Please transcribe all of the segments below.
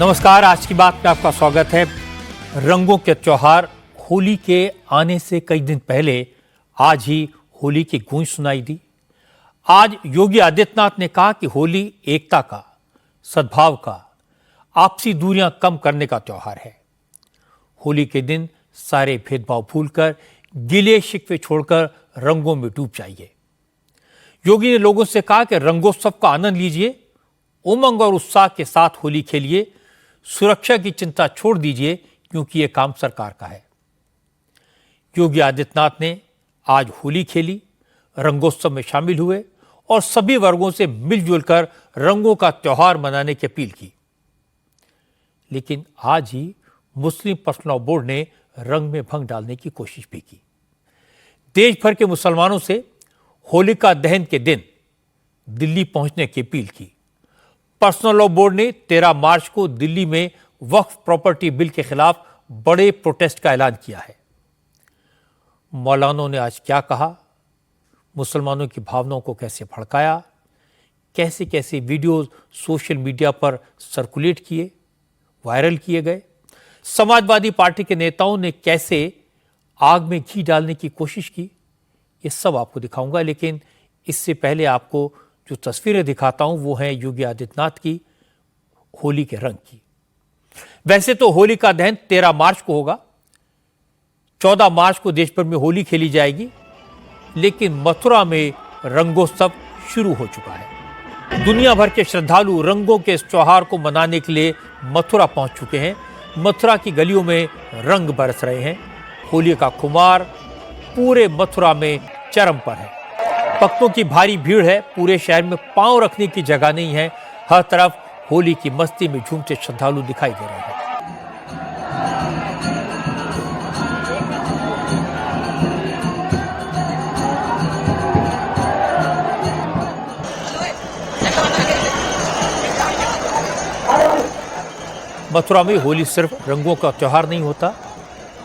नमस्कार, आज की बात में आपका स्वागत है। रंगों के त्योहार होली के आने से कई दिन पहले आज ही होली की गूंज सुनाई दी। आज योगी आदित्यनाथ ने कहा कि होली एकता का, सद्भाव का, आपसी दूरियां कम करने का त्योहार है। होली के दिन सारे भेदभाव भूलकर, गिले शिकवे छोड़कर रंगों में डूब जाइए। योगी ने लोगों से कहा कि रंगोत्सव का आनंद लीजिए, उमंग और उत्साह के साथ होली खेलिए, सुरक्षा की चिंता छोड़ दीजिए क्योंकि यह काम सरकार का है। योगी आदित्यनाथ ने आज होली खेली, रंगोत्सव में शामिल हुए और सभी वर्गों से मिलजुल कर रंगों का त्योहार मनाने की अपील की। लेकिन आज ही मुस्लिम पर्सनल लॉ बोर्ड ने रंग में भंग डालने की कोशिश भी की। देश भर के मुसलमानों से होलिका दहन के दिन दिल्ली पहुंचने की अपील की। पर्सनल लॉ बोर्ड ने 13 मार्च को दिल्ली में वक्फ प्रॉपर्टी बिल के खिलाफ बड़े प्रोटेस्ट का ऐलान किया है। मौलानों ने आज क्या कहा, मुसलमानों की भावनाओं को कैसे भड़काया, कैसे कैसे वीडियोस सोशल मीडिया पर सर्कुलेट किए, वायरल किए गए, समाजवादी पार्टी के नेताओं ने कैसे आग में घी डालने की कोशिश की, ये सब आपको दिखाऊंगा। लेकिन इससे पहले आपको जो तस्वीरें दिखाता हूं वो हैं योगी आदित्यनाथ की होली के रंग की। वैसे तो होली का दहन 13 मार्च को होगा, 14 मार्च को देश भर में होली खेली जाएगी, लेकिन मथुरा में रंगोत्सव शुरू हो चुका है। दुनिया भर के श्रद्धालु रंगों के इस त्योहार को मनाने के लिए मथुरा पहुंच चुके हैं। मथुरा की गलियों में रंग बरस रहे हैं। होली का खुमार पूरे मथुरा में चरम पर है। भक्तों की भारी भीड़ है। पूरे शहर में पांव रखने की जगह नहीं है। हर तरफ होली की मस्ती में झूमते श्रद्धालु दिखाई दे रहे हैं। मथुरा में होली सिर्फ रंगों का त्योहार नहीं होता,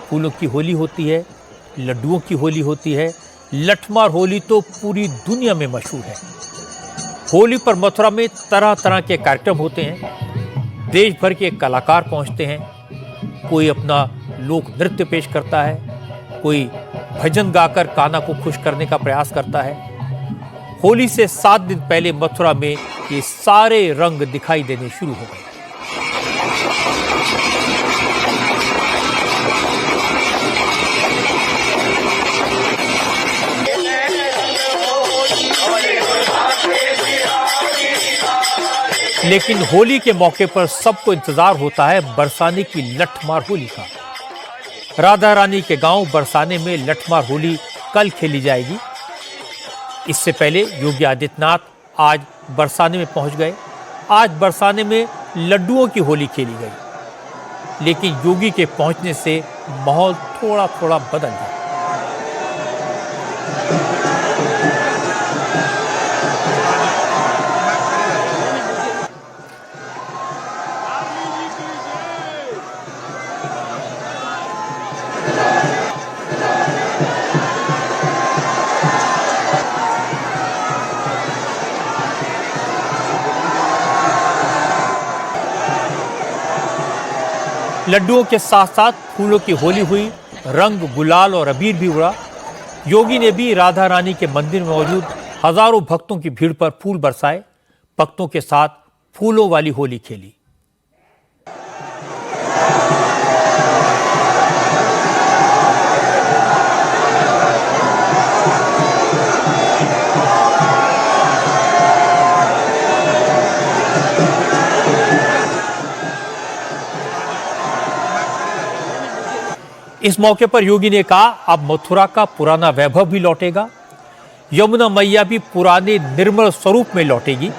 फूलों की होली होती है, लड्डुओं की होली होती है। लठमार होली तो पूरी दुनिया में मशहूर है। होली पर मथुरा में तरह तरह के कार्यक्रम होते हैं। देश भर के कलाकार पहुंचते हैं। कोई अपना लोक नृत्य पेश करता है, कोई भजन गाकर कान्हा को खुश करने का प्रयास करता है। होली से 7 दिन पहले मथुरा में ये सारे रंग दिखाई देने शुरू हो गए। लेकिन होली के मौके पर सबको इंतजार होता है बरसाने की लठमार होली का। राधा रानी के गांव बरसाने में लठमार होली कल खेली जाएगी। इससे पहले योगी आदित्यनाथ आज बरसाने में पहुंच गए। आज बरसाने में लड्डुओं की होली खेली गई, लेकिन योगी के पहुंचने से माहौल थोड़ा थोड़ा बदल गया। लड्डुओं के साथ साथ फूलों की होली हुई, रंग, गुलाल और अबीर भी उड़ा। योगी ने भी राधा रानी के मंदिर में मौजूद हजारों भक्तों की भीड़ पर फूल बरसाए, भक्तों के साथ फूलों वाली होली खेली। इस मौके पर योगी ने कहा, अब मथुरा का पुराना वैभव भी लौटेगा। यमुना मैया भी पुराने निर्मल स्वरूप में लौटेगी।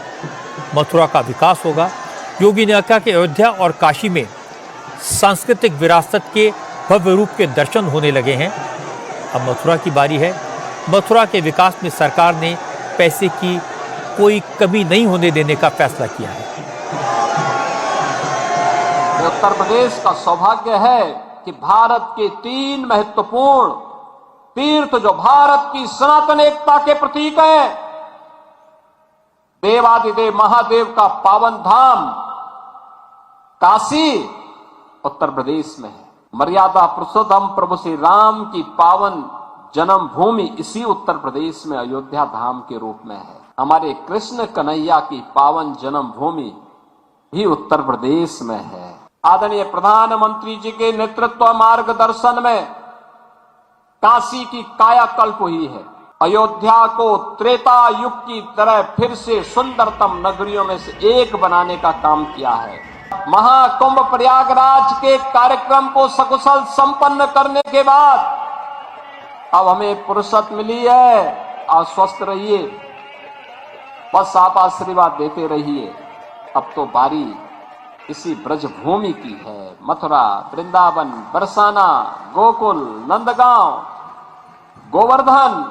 मथुरा का विकास होगा। योगी ने कहा कि अयोध्या और काशी में सांस्कृतिक विरासत के भव्य रूप के दर्शन होने लगे हैं। अब मथुरा की बारी है। मथुरा के विकास में सरकार ने पैसे की कोई कमी नहीं होने देने का फैसला किया है। उत्तर प्रदेश का सौभाग्य है कि भारत के 3 महत्वपूर्ण तीर्थ जो भारत की सनातन एकता के प्रतीक है, देवादिदेव महादेव का पावन धाम काशी उत्तर प्रदेश में है। मर्यादा पुरुषोत्तम प्रभु श्री राम की पावन जन्मभूमि इसी उत्तर प्रदेश में अयोध्या धाम के रूप में है। हमारे कृष्ण कन्हैया की पावन जन्मभूमि भी उत्तर प्रदेश में है। आदरणीय प्रधानमंत्री जी के नेतृत्व मार्गदर्शन में काशी की कायाकल्प हुई है। अयोध्या को त्रेता युग की तरह फिर से सुंदरतम नगरियों में से एक बनाने का काम किया है। महाकुंभ प्रयागराज के कार्यक्रम को सकुशल संपन्न करने के बाद अब हमें फुर्सत मिली है। आप स्वस्थ रहिए, बस आप आशीर्वाद देते रहिए। अब तो बारी इसी ब्रजभूमि की है। मथुरा, वृंदावन, बरसाना, गोकुल, नंदगांव, गोवर्धन,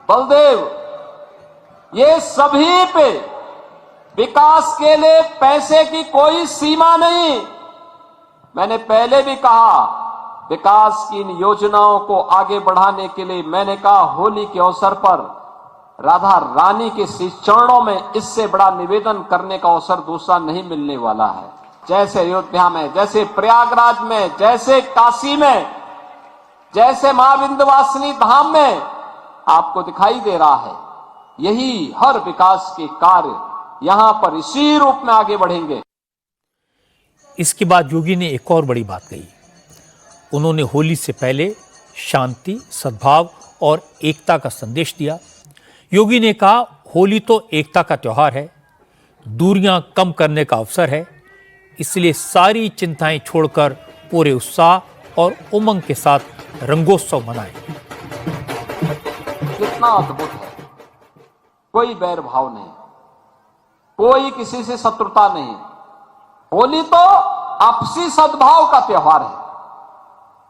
बलदेव, ये सभी पे विकास के लिए पैसे की कोई सीमा नहीं। मैंने पहले भी कहा, विकास की इन योजनाओं को आगे बढ़ाने के लिए मैंने कहा होली के अवसर पर राधा रानी के श्री चरणों में इससे बड़ा निवेदन करने का अवसर दूसरा नहीं मिलने वाला है। जैसे अयोध्या में, जैसे प्रयागराज में, जैसे काशी में, जैसे मां विंध्यवासिनी धाम में आपको दिखाई दे रहा है, यही हर विकास के कार्य यहां पर इसी रूप में आगे बढ़ेंगे। इसके बाद योगी ने एक और बड़ी बात कही। उन्होंने होली से पहले शांति, सद्भाव और एकता का संदेश दिया। योगी ने कहा, होली तो एकता का त्योहार है, दूरियां कम करने का अवसर है, इसलिए सारी चिंताएं छोड़कर पूरे उत्साह और उमंग के साथ रंगोत्सव मनाएं। कितना अद्भुत है। कोई बैर भाव नहीं, कोई किसी से शत्रुता नहीं। होली तो आपसी सद्भाव का त्योहार है,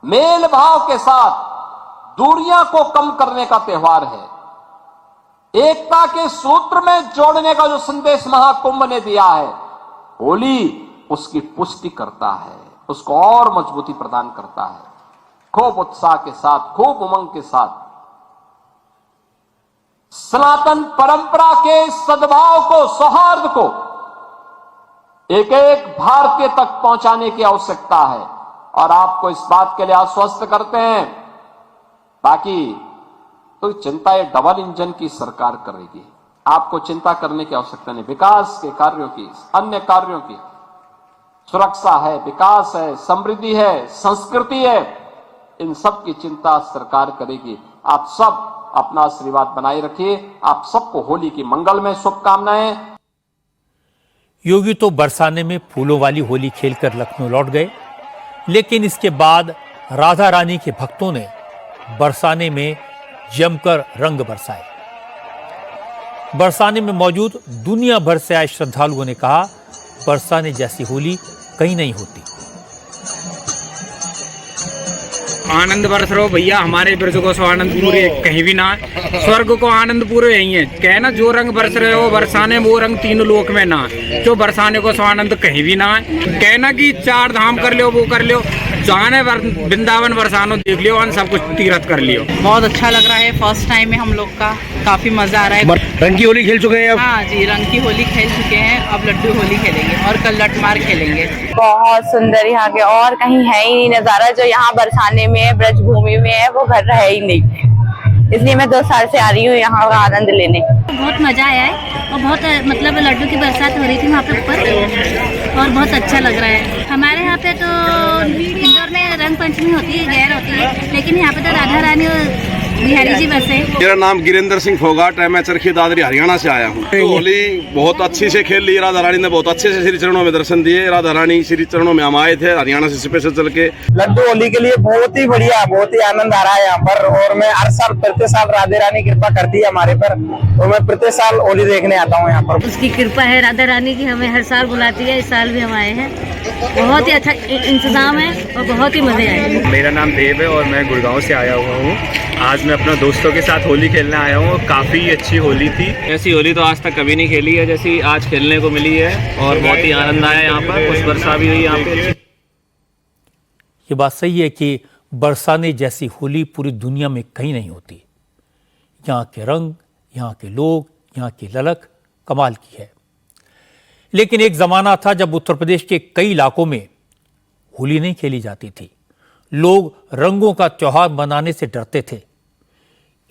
मेल भाव के साथ दूरियां को कम करने का त्योहार है, एकता के सूत्र में जोड़ने का जो संदेश महाकुंभ ने दिया है, होली उसकी पुष्टि करता है, उसको और मजबूती प्रदान करता है। खूब उत्साह के साथ, खूब उमंग के साथ सनातन परंपरा के सद्भाव को, सौहार्द को एक एक भारतीय तक पहुंचाने की आवश्यकता है और आपको इस बात के लिए आश्वस्त करते हैं। बाकी तो चिंता ये डबल इंजन की सरकार करेगी, आपको चिंता करने की आवश्यकता नहीं। विकास के कार्यों की, अन्य कार्यों की, सुरक्षा है, विकास है, समृद्धि है, संस्कृति है, इन सब की चिंता सरकार करेगी। आप सब अपना आशीर्वाद बनाए रखिए। आप सबको होली की मंगलमय शुभकामनाएं। योगी तो बरसाने में फूलों वाली होली खेलकर लखनऊ लौट गए, लेकिन इसके बाद राधा रानी के भक्तों ने बरसाने में जमकर रंग बरसाए। बरसाने में मौजूद दुनिया भर से आए श्रद्धालुओं ने कहा, बरसाने जैसी होली कहीं नहीं होती। आनंद बरस रहो भैया, हमारे ब्रज को सो आनंद पूरे कहीं भी ना है। स्वर्ग को आनंद पूरे यही है। कहना जो रंग बरस रहे हो बरसाने, वो रंग तीनों लोक में ना है। जो बरसाने को सो आनंद कहीं भी ना है। कहना कि 4 धाम कर लियो, वो कर लियो, जाने वृंदावन बरसानो देख लियो, सब कुछ तीर्थ कर लियो। बहुत अच्छा लग रहा है। फर्स्ट टाइम है हम लोग का, काफी मजा आ रहा है। रंग की होली खेल चुके हैं अब? हाँ जी, रंग की होली खेल चुके हैं। अब लड्डू होली खेलेंगे और कल लठमार खेलेंगे। बहुत सुंदर यहाँ के और कहीं है ही नहीं नजारा जो यहाँ बरसाने में है, ब्रजभूमि में है, वो घर है ही नहीं। इसलिए मैं 2 साल से आ रही हूँ यहाँ का आनंद लेने। बहुत मजा आया है और बहुत मतलब लड्डू की बरसात हो रही थी वहाँ पे ऊपर, और बहुत अच्छा लग रहा है। हमारे यहाँ पे तो इंदौर में रंग पंचमी होती है, गैर होती है, लेकिन यहाँ पे तो राधा रानी और बिहारी जी बसे। मेरा नाम गिरिंदर सिंह फोगाट है, मैं चरखी दादरी हरियाणा से आया हूँ। तो होली बहुत अच्छी से खेल ली, राधा रानी ने बहुत अच्छे से श्री चरणों में दर्शन दिए। राधा रानी श्री चरणों में हम आए थे हरियाणा से स्पेशल चल के। लड्डू होली के लिए बहुत ही बढ़िया, बहुत ही आनंद आ रहा है यहाँ पर। और मैं हर साल प्रति साल राधे रानी कृपा करती है हमारे पर, और मैं प्रति साल होली देखने आता हूँ यहाँ पर। उसकी कृपा है राधा रानी की, हमें हर साल बुलाती है। इस साल भी हम आए हैं। बहुत ही अच्छा इंतजाम है और बहुत ही मजे आए। मेरा नाम देव है और मैं गुड़गांव से आया हुआ हूँ। आज मैं अपने दोस्तों के साथ होली खेलने आया हूँ। काफ़ी अच्छी होली थी। ऐसी होली तो आज तक कभी नहीं खेली है जैसी आज खेलने को मिली है, और बहुत ही आनंद आया यहाँ पर। कुछ वर्षा भी हुई यहाँ पे। ये बात सही है कि बरसाने जैसी होली पूरी दुनिया में कहीं नहीं होती। यहाँ के रंग, यहाँ के लोग, यहाँ की ललक कमाल की है। लेकिन एक जमाना था जब उत्तर प्रदेश के कई इलाकों में होली नहीं खेली जाती थी। लोग रंगों का त्योहार मनाने से डरते थे।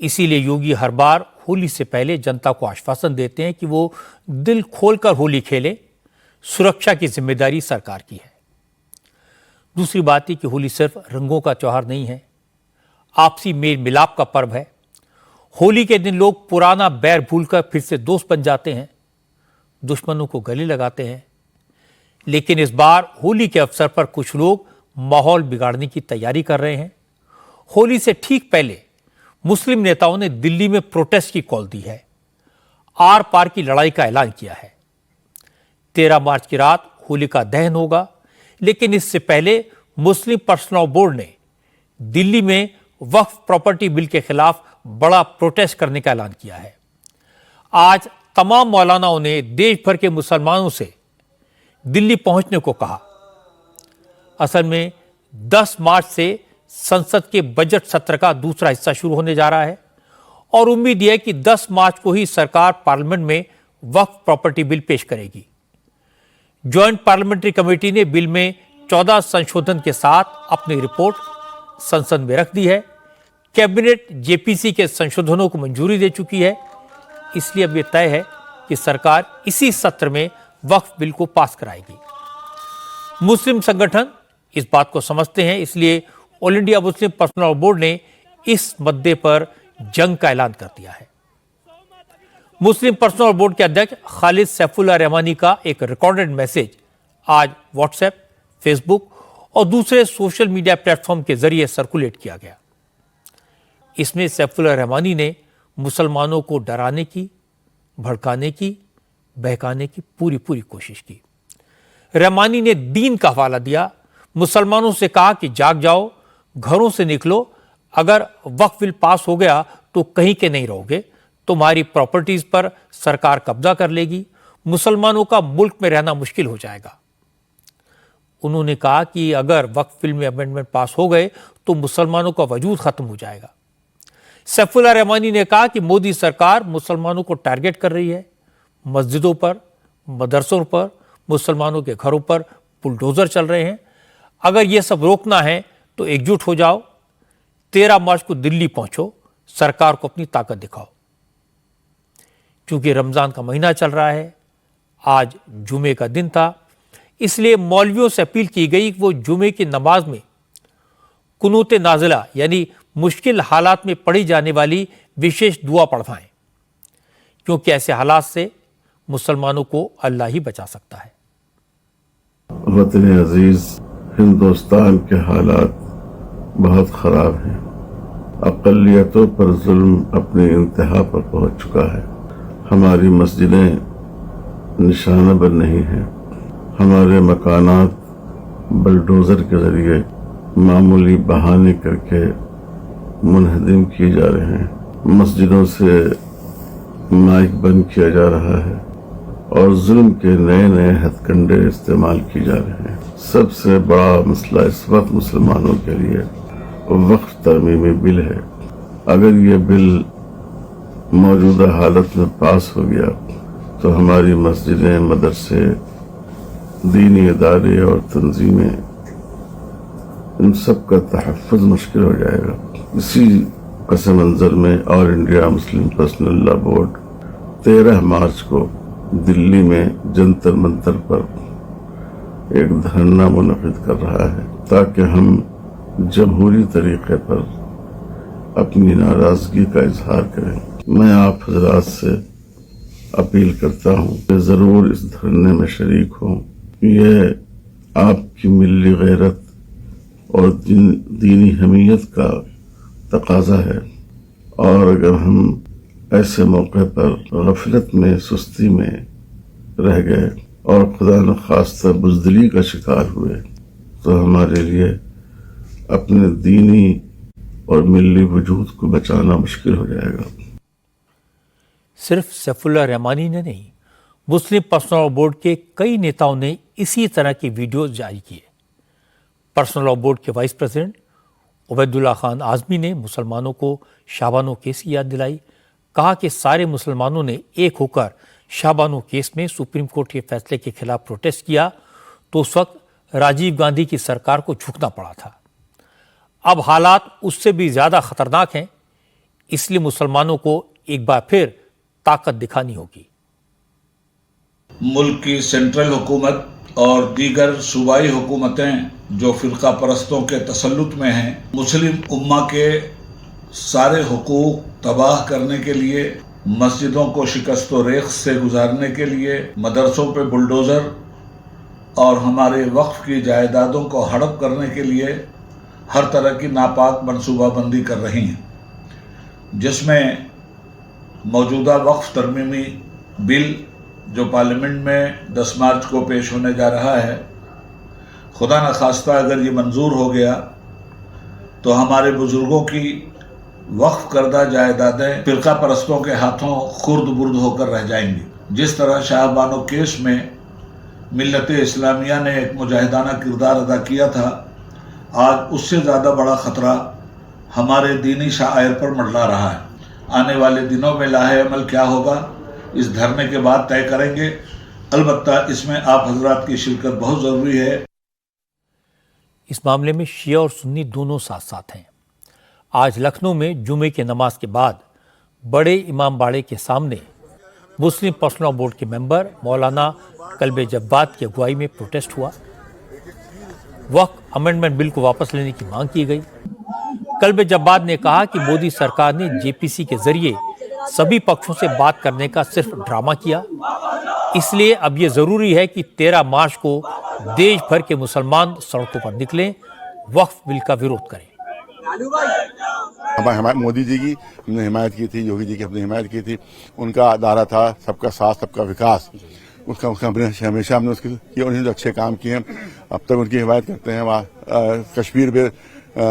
इसीलिए योगी हर बार होली से पहले जनता को आश्वासन देते हैं कि वो दिल खोलकर होली खेले, सुरक्षा की जिम्मेदारी सरकार की है। दूसरी बात है कि होली सिर्फ रंगों का त्योहार नहीं है, आपसी मेल मिलाप का पर्व है। होली के दिन लोग पुराना बैर भूलकर फिर से दोस्त बन जाते हैं, दुश्मनों को गले लगाते हैं। लेकिन इस बार होली के अवसर पर कुछ लोग माहौल बिगाड़ने की तैयारी कर रहे हैं। होली से ठीक पहले मुस्लिम नेताओं ने दिल्ली में प्रोटेस्ट की कॉल दी है, आर पार की लड़ाई का ऐलान किया है। 13 मार्च की रात होली का दहन होगा, लेकिन इससे पहले मुस्लिम पर्सनल लॉ बोर्ड ने दिल्ली में वक्फ प्रॉपर्टी बिल के खिलाफ बड़ा प्रोटेस्ट करने का ऐलान किया है। आज तमाम मौलानाओं ने देश भर के मुसलमानों से दिल्ली पहुंचने को कहा। असल में 10 मार्च से संसद के बजट सत्र का दूसरा हिस्सा शुरू होने जा रहा है और उम्मीद यह है कि 10 मार्च को ही सरकार पार्लियामेंट में वक्फ प्रॉपर्टी बिल पेश करेगी। ज्वाइंट पार्लियामेंट्री कमेटी ने बिल में 14 संशोधन के साथ अपनी रिपोर्ट संसद में रख दी है। कैबिनेट जेपीसी के संशोधनों को मंजूरी दे चुकी है। इसलिए अब यह तय है कि सरकार इसी सत्र में वक्फ बिल को पास कराएगी। मुस्लिम संगठन इस बात को समझते हैं, इसलिए all India Muslim personal law board ने इस मुद्दे पर जंग का ऐलान कर दिया है। मुस्लिम पर्सनल लॉ बोर्ड के अध्यक्ष खालिद सैफुल्लाह रहमानी का एक रिकॉर्डेड मैसेज आज व्हाट्सएप, फेसबुक और दूसरे सोशल मीडिया प्लेटफॉर्म के जरिए सर्कुलेट किया गया। इसमें सैफुल्लाह रहमानी ने मुसलमानों को डराने की, भड़काने की, बहकाने की पूरी कोशिश की। रहमानी ने दीन का हवाला दिया, मुसलमानों से कहा कि जाग जाओ, घरों से निकलो, अगर वक्फ बिल पास हो गया तो कहीं के नहीं रहोगे, तुम्हारी प्रॉपर्टीज पर सरकार कब्जा कर लेगी, मुसलमानों का मुल्क में रहना मुश्किल हो जाएगा। उन्होंने कहा कि अगर वक्फ बिल में अमेंडमेंट पास हो गए तो मुसलमानों का वजूद खत्म हो जाएगा। सैफुल्लाह रहमानी ने कहा कि मोदी सरकार मुसलमानों को टारगेट कर रही है, मस्जिदों पर, मदरसों पर, मुसलमानों के घरों पर बुलडोजर चल रहे हैं। अगर ये सब रोकना है तो एकजुट हो जाओ, 13 मार्च को दिल्ली पहुंचो, सरकार को अपनी ताकत दिखाओ। क्योंकि रमजान का महीना चल रहा है, आज जुमे का दिन था, इसलिए मौलवियों से अपील की गई कि वो जुमे की नमाज में कुनूत नाजिला यानी मुश्किल हालात में पढ़ी जाने वाली विशेष दुआ पढ़वाएं, क्योंकि ऐसे हालात से मुसलमानों को अल्लाह ही बचा सकता है। वतन अजीज हिंदुस्तान के हालात बहुत ख़राब हैं। अक़लियतों पर जुल्म अपनी इंतहा पर पहुंच चुका है। हमारी मस्जिदें निशाना बन नहीं हैं। हमारे मकानात बुलडोज़र के ज़रिए मामूली बहाने करके मुनहदिम किए जा रहे हैं। मस्जिदों से माइक बंद किया जा रहा है और जुल्म के नए नए हथकंडे इस्तेमाल किए जा रहे हैं। सबसे बड़ा मसला इस वक्त मुसलमानों के लिए वक्फ तरमीमी बिल है। अगर ये बिल मौजूदा हालत में पास हो गया तो हमारी मस्जिदें, मदरसे, दीनी इदारे और तंजीमें, इन सब का तहफ़्फ़ुज़ मुश्किल हो जाएगा। इसी पस मंज़र में all India Muslim personal law board 13 मार्च को दिल्ली में जंतर मंतर पर एक धरना मुनक़िद कर रहा है, ताकि हम जमहूरी तरीक़े पर अपनी नाराज़गी का इजहार करें। मैं आप हज़रात से अपील करता हूँ कि ज़रूर इस धरने में शरीक हों। यह आपकी मिल्ली गैरत और दीनी हमीयत का तकाज़ा है, और अगर हम ऐसे मौके पर गफलत में, सुस्ती में रह गए और खुदा न खास्ता बुज़दिली का शिकार हुए तो हमारे लिए अपने दीनी और मिल्ली वजूद को बचाना मुश्किल हो जाएगा। सिर्फ सैफुल्लाह रहमानी ने नहीं, मुस्लिम पर्सनल लॉ बोर्ड के कई नेताओं ने इसी तरह की वीडियोज जारी किए। पर्सनल लॉ बोर्ड के वाइस प्रेसिडेंट उबैदुल्लाह खान आज़मी ने मुसलमानों को शाबानो केस की याद दिलाई, कहा कि सारे मुसलमानों ने एक होकर शाहबानो केस में सुप्रीम कोर्ट के फैसले के खिलाफ प्रोटेस्ट किया तो उस वक्त राजीव गांधी की सरकार को झुकना पड़ा था। अब हालात उससे भी ज्यादा खतरनाक हैं, इसलिए मुसलमानों को एक बार फिर ताकत दिखानी होगी। मुल्क की सेंट्रल हुकूमत और दीगर सूबाई हुकूमतें जो फिरका परस्तों के तसल्लुत में हैं, मुस्लिम उम्मा के सारे हुकूक तबाह करने के लिए, मस्जिदों को शिकस्त व रेख से गुजारने के लिए, मदरसों पे बुलडोज़र और हमारे वक्फ की जायदादों को हड़प करने के लिए हर तरह की नापाक मनसूबाबंदी कर रही हैं, जिसमें मौजूदा वक्फ तरमीमी बिल जो पार्लियामेंट में 10 मार्च को पेश होने जा रहा है, खुदा न खास्ता अगर ये मंजूर हो गया तो हमारे बुजुर्गों की वक्फ करदा जायदादें फिरका परस्तों के हाथों खुर्द बुर्द होकर रह जाएंगी। जिस तरह शाहबानो केस में मिल्लत इस्लामिया ने एक मुजाहिदाना किरदार अदा किया था, आज उससे ज़्यादा बड़ा ख़तरा हमारे दीनी शायर पर मंडरा रहा है। आने वाले दिनों में लाहे अमल क्या होगा, इस धरने के बाद तय करेंगे। अलबत्ता इसमें आप हजरात की शिरकत बहुत ज़रूरी है। इस मामले में शिया और सुन्नी दोनों साथ साथ हैं। आज लखनऊ में जुमे की नमाज के बाद बड़े इमाम बाड़े के सामने मुस्लिम पर्सनल बोर्ड के मेंबर मौलाना कल्बे जब्बाद की अगुवाई में प्रोटेस्ट हुआ। वक्फ अमेंडमेंट बिल को वापस लेने की मांग की गई। कल्बे जब्बाद ने कहा कि मोदी सरकार ने जेपीसी के जरिए सभी पक्षों से बात करने का सिर्फ ड्रामा किया, इसलिए अब यह जरूरी है कि 13 मार्च को देश भर के मुसलमान सड़कों पर निकलें, वक्फ बिल का विरोध करें। हमारे मोदी जी की हमने हिमायत की थी, योगी जी की हमने हिमायत की थी। उनका दायरा था सबका साथ सबका विकास, उसका हमेशा हमने उसके उन्होंने जो अच्छे काम किए हैं, अब तक उनकी हिमायत करते हैं। वहाँ कश्मीर में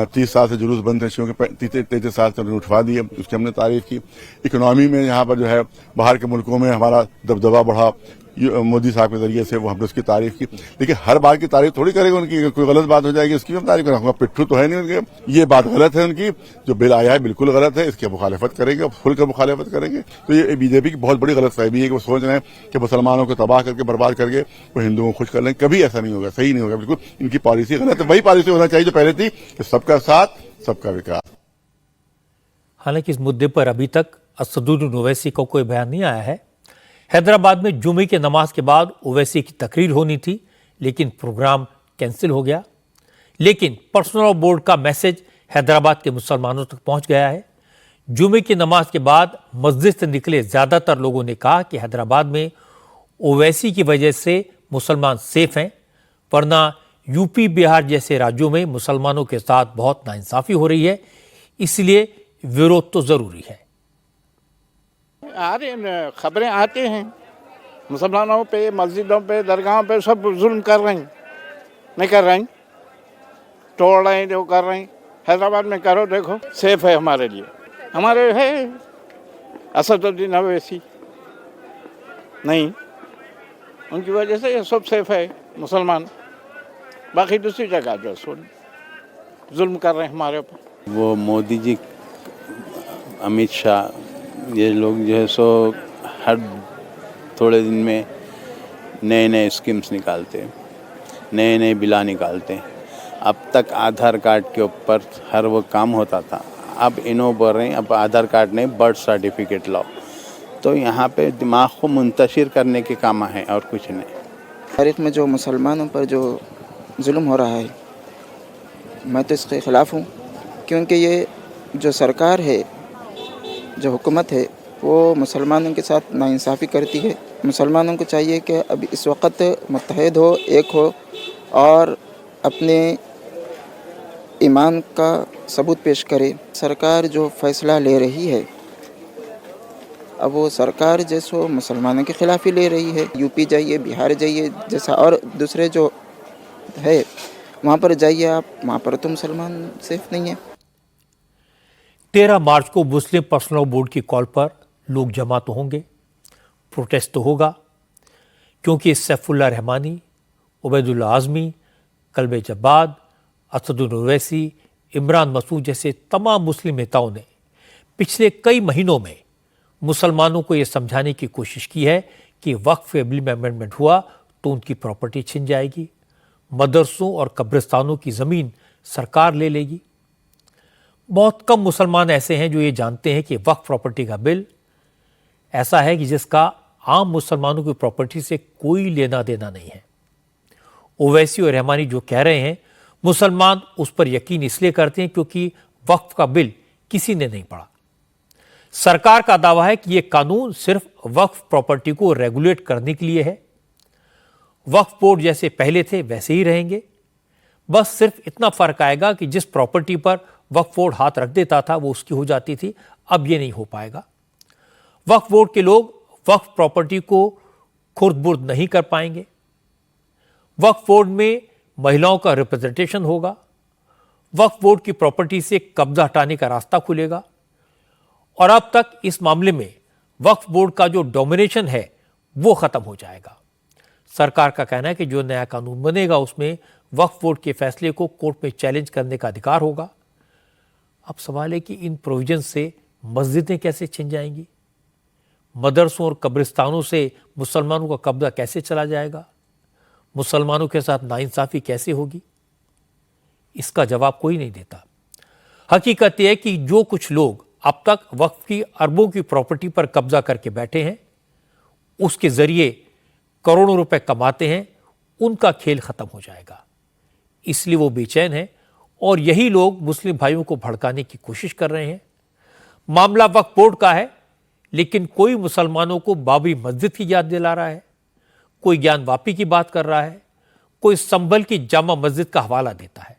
30 साल से जुलूस बंद थे, शियों के 33 साल से उन्होंने उठवा दिए, उसकी हमने तारीफ की। इकोनॉमी में यहाँ पर जो है बाहर के मुल्कों में हमारा दबदबा बढ़ा मोदी साहब के जरिए से, वो हमने उसकी तारीफ की। लेकिन हर बात की तारीफ थोड़ी करेंगे उनकी, कोई गलत बात हो जाएगी उसकी भी हम तारीफ करेंगे। पिट्ठू तो है नहीं उनके, ये बात गलत है उनकी, जो बिल आया है बिल्कुल गलत है, इसकी मुखालिफत करेंगे, खुलकर मुखालिफत करेंगे। तो ये बीजेपी की बहुत बड़ी गलत फहमी है कि वो सोच रहे हैं कि मुसलमानों को तबाह करके बर्बाद करके वो हिंदुओं को खुश कर लेंगे। कभी ऐसा नहीं होगा, सही नहीं होगा, बिल्कुल इनकी पॉलिसी गलत है। वही पॉलिसी होना चाहिए जो पहले थी कि सबका साथ सबका विकास। हालांकि इस मुद्दे पर अभी तक असदुद्दीन ओवैसी का कोई बयान नहीं आया है। हैदराबाद में जुमे की नमाज के बाद ओवैसी की तकरीर होनी थी, लेकिन प्रोग्राम कैंसिल हो गया। लेकिन पर्सनल बोर्ड का मैसेज हैदराबाद के मुसलमानों तक पहुंच गया है। जुमे की नमाज के बाद मस्जिद से निकले ज्यादातर लोगों ने कहा कि हैदराबाद में ओवैसी की वजह से मुसलमान सेफ हैं, वरना यूपी बिहार जैसे राज्यों में मुसलमानों के साथ बहुत नाइंसाफी हो रही है, इसलिए विरोध तो जरूरी है। खबरें आती हैं मुसलमानों पे, मस्जिदों पे, दरगाहों पे सब जुल्म कर रहे हैं, नहीं कर रहे हैं, तोड़ रहे हैं, जो कर रहे हैं। हैदराबाद में करो, देखो सेफ है हमारे लिए। हमारे है असदुद्दीन ओवैसी नहीं, उनकी वजह से ये सब सेफ है मुसलमान। बाकी दूसरी जगह जो जुल्म कर रहे हैं हमारे ऊपर। वो मोदी जी, अमित शाह, ये लोग जो है सो हर थोड़े दिन में नए नए स्कीम्स निकालते हैं, नए नए बिला निकालते हैं। अब तक आधार कार्ड के ऊपर हर वो काम होता था, अब इन्हों बोल रहे हैं अब आधार कार्ड नहीं बर्थ सर्टिफिकेट लाओ। तो यहाँ पे दिमाग को मुंतशिर करने के काम है और कुछ नहीं। तारीख में जो मुसलमानों पर जो जुल्म हो रहा है, मैं तो इसके ख़िलाफ़ हूँ, क्योंकि ये जो सरकार है, जो हुकूमत है, वो मुसलमानों के साथ नाइंसाफ़ी करती है। मुसलमानों को चाहिए कि अभी इस वक्त मुत्तहिद हो, एक हो और अपने ईमान का सबूत पेश करे। सरकार जो फ़ैसला ले रही है, अब वो सरकार जैसो मुसलमानों के ख़िलाफ़ ही ले रही है। यूपी जाइए, बिहार जाइए, जैसा और दूसरे जो है वहाँ पर जाइए आप, वहाँ पर तो मुसलमान सेफ नहीं है। 13 मार्च को मुस्लिम पर्सनल बोर्ड की कॉल पर लोग जमा तो होंगे, प्रोटेस्ट तो होगा, क्योंकि सैफुल्लाह रहमानी, उबैदुल्लाह आज़मी, कल्बे जब्बाद, असदुद्दीन ओवैसी, इमरान मसूद जैसे तमाम मुस्लिम नेताओं ने पिछले कई महीनों में मुसलमानों को यह समझाने की कोशिश की है कि वक्फ बिल में अमेंडमेंट हुआ तो उनकी प्रॉपर्टी छिन जाएगी, मदरसों और कब्रिस्तानों की ज़मीन सरकार ले लेगी। बहुत कम मुसलमान ऐसे हैं जो ये जानते हैं कि वक्फ प्रॉपर्टी का बिल ऐसा है कि जिसका आम मुसलमानों की प्रॉपर्टी से कोई लेना देना नहीं है। ओवैसी और रहमानी जो कह रहे हैं, मुसलमान उस पर यकीन इसलिए करते हैं क्योंकि वक्फ का बिल किसी ने नहीं पढ़ा। सरकार का दावा है कि यह कानून सिर्फ वक्फ प्रॉपर्टी को रेगुलेट करने के लिए है। वक्फ बोर्ड जैसे पहले थे वैसे ही रहेंगे, बस सिर्फ इतना फर्क आएगा कि जिस प्रॉपर्टी पर वक्फ बोर्ड हाथ रख देता था वो उसकी हो जाती थी, अब ये नहीं हो पाएगा। वक्फ बोर्ड के लोग वक्फ प्रॉपर्टी को खुर्द-बुर्द नहीं कर पाएंगे। वक्फ बोर्ड में महिलाओं का रिप्रेजेंटेशन होगा। वक्फ बोर्ड की प्रॉपर्टी से कब्जा हटाने का रास्ता खुलेगा और अब तक इस मामले में वक्फ बोर्ड का जो डोमिनेशन है वो खत्म हो जाएगा। सरकार का कहना है कि जो नया कानून बनेगा उसमें वक्फ बोर्ड के फैसले को कोर्ट में चैलेंज करने का अधिकार होगा। अब सवाल है कि इन प्रोविजन से मस्जिदें कैसे छिन जाएंगी, मदरसों और कब्रिस्तानों से मुसलमानों का कब्जा कैसे चला जाएगा, मुसलमानों के साथ नाइंसाफ़ी कैसे होगी, इसका जवाब कोई नहीं देता। हकीकत यह है कि जो कुछ लोग अब तक वक्फ की अरबों की प्रॉपर्टी पर कब्जा करके बैठे हैं, उसके जरिए करोड़ों रुपए कमाते हैं, उनका खेल खत्म हो जाएगा। इसलिए वो बेचैन हैं और यही लोग मुस्लिम भाइयों को भड़काने की कोशिश कर रहे हैं। मामला वक्फ बोर्ड का है, लेकिन कोई मुसलमानों को बाबरी मस्जिद की याद दिला रहा है, कोई ज्ञान वापी की बात कर रहा है, कोई संभल की जामा मस्जिद का हवाला देता है।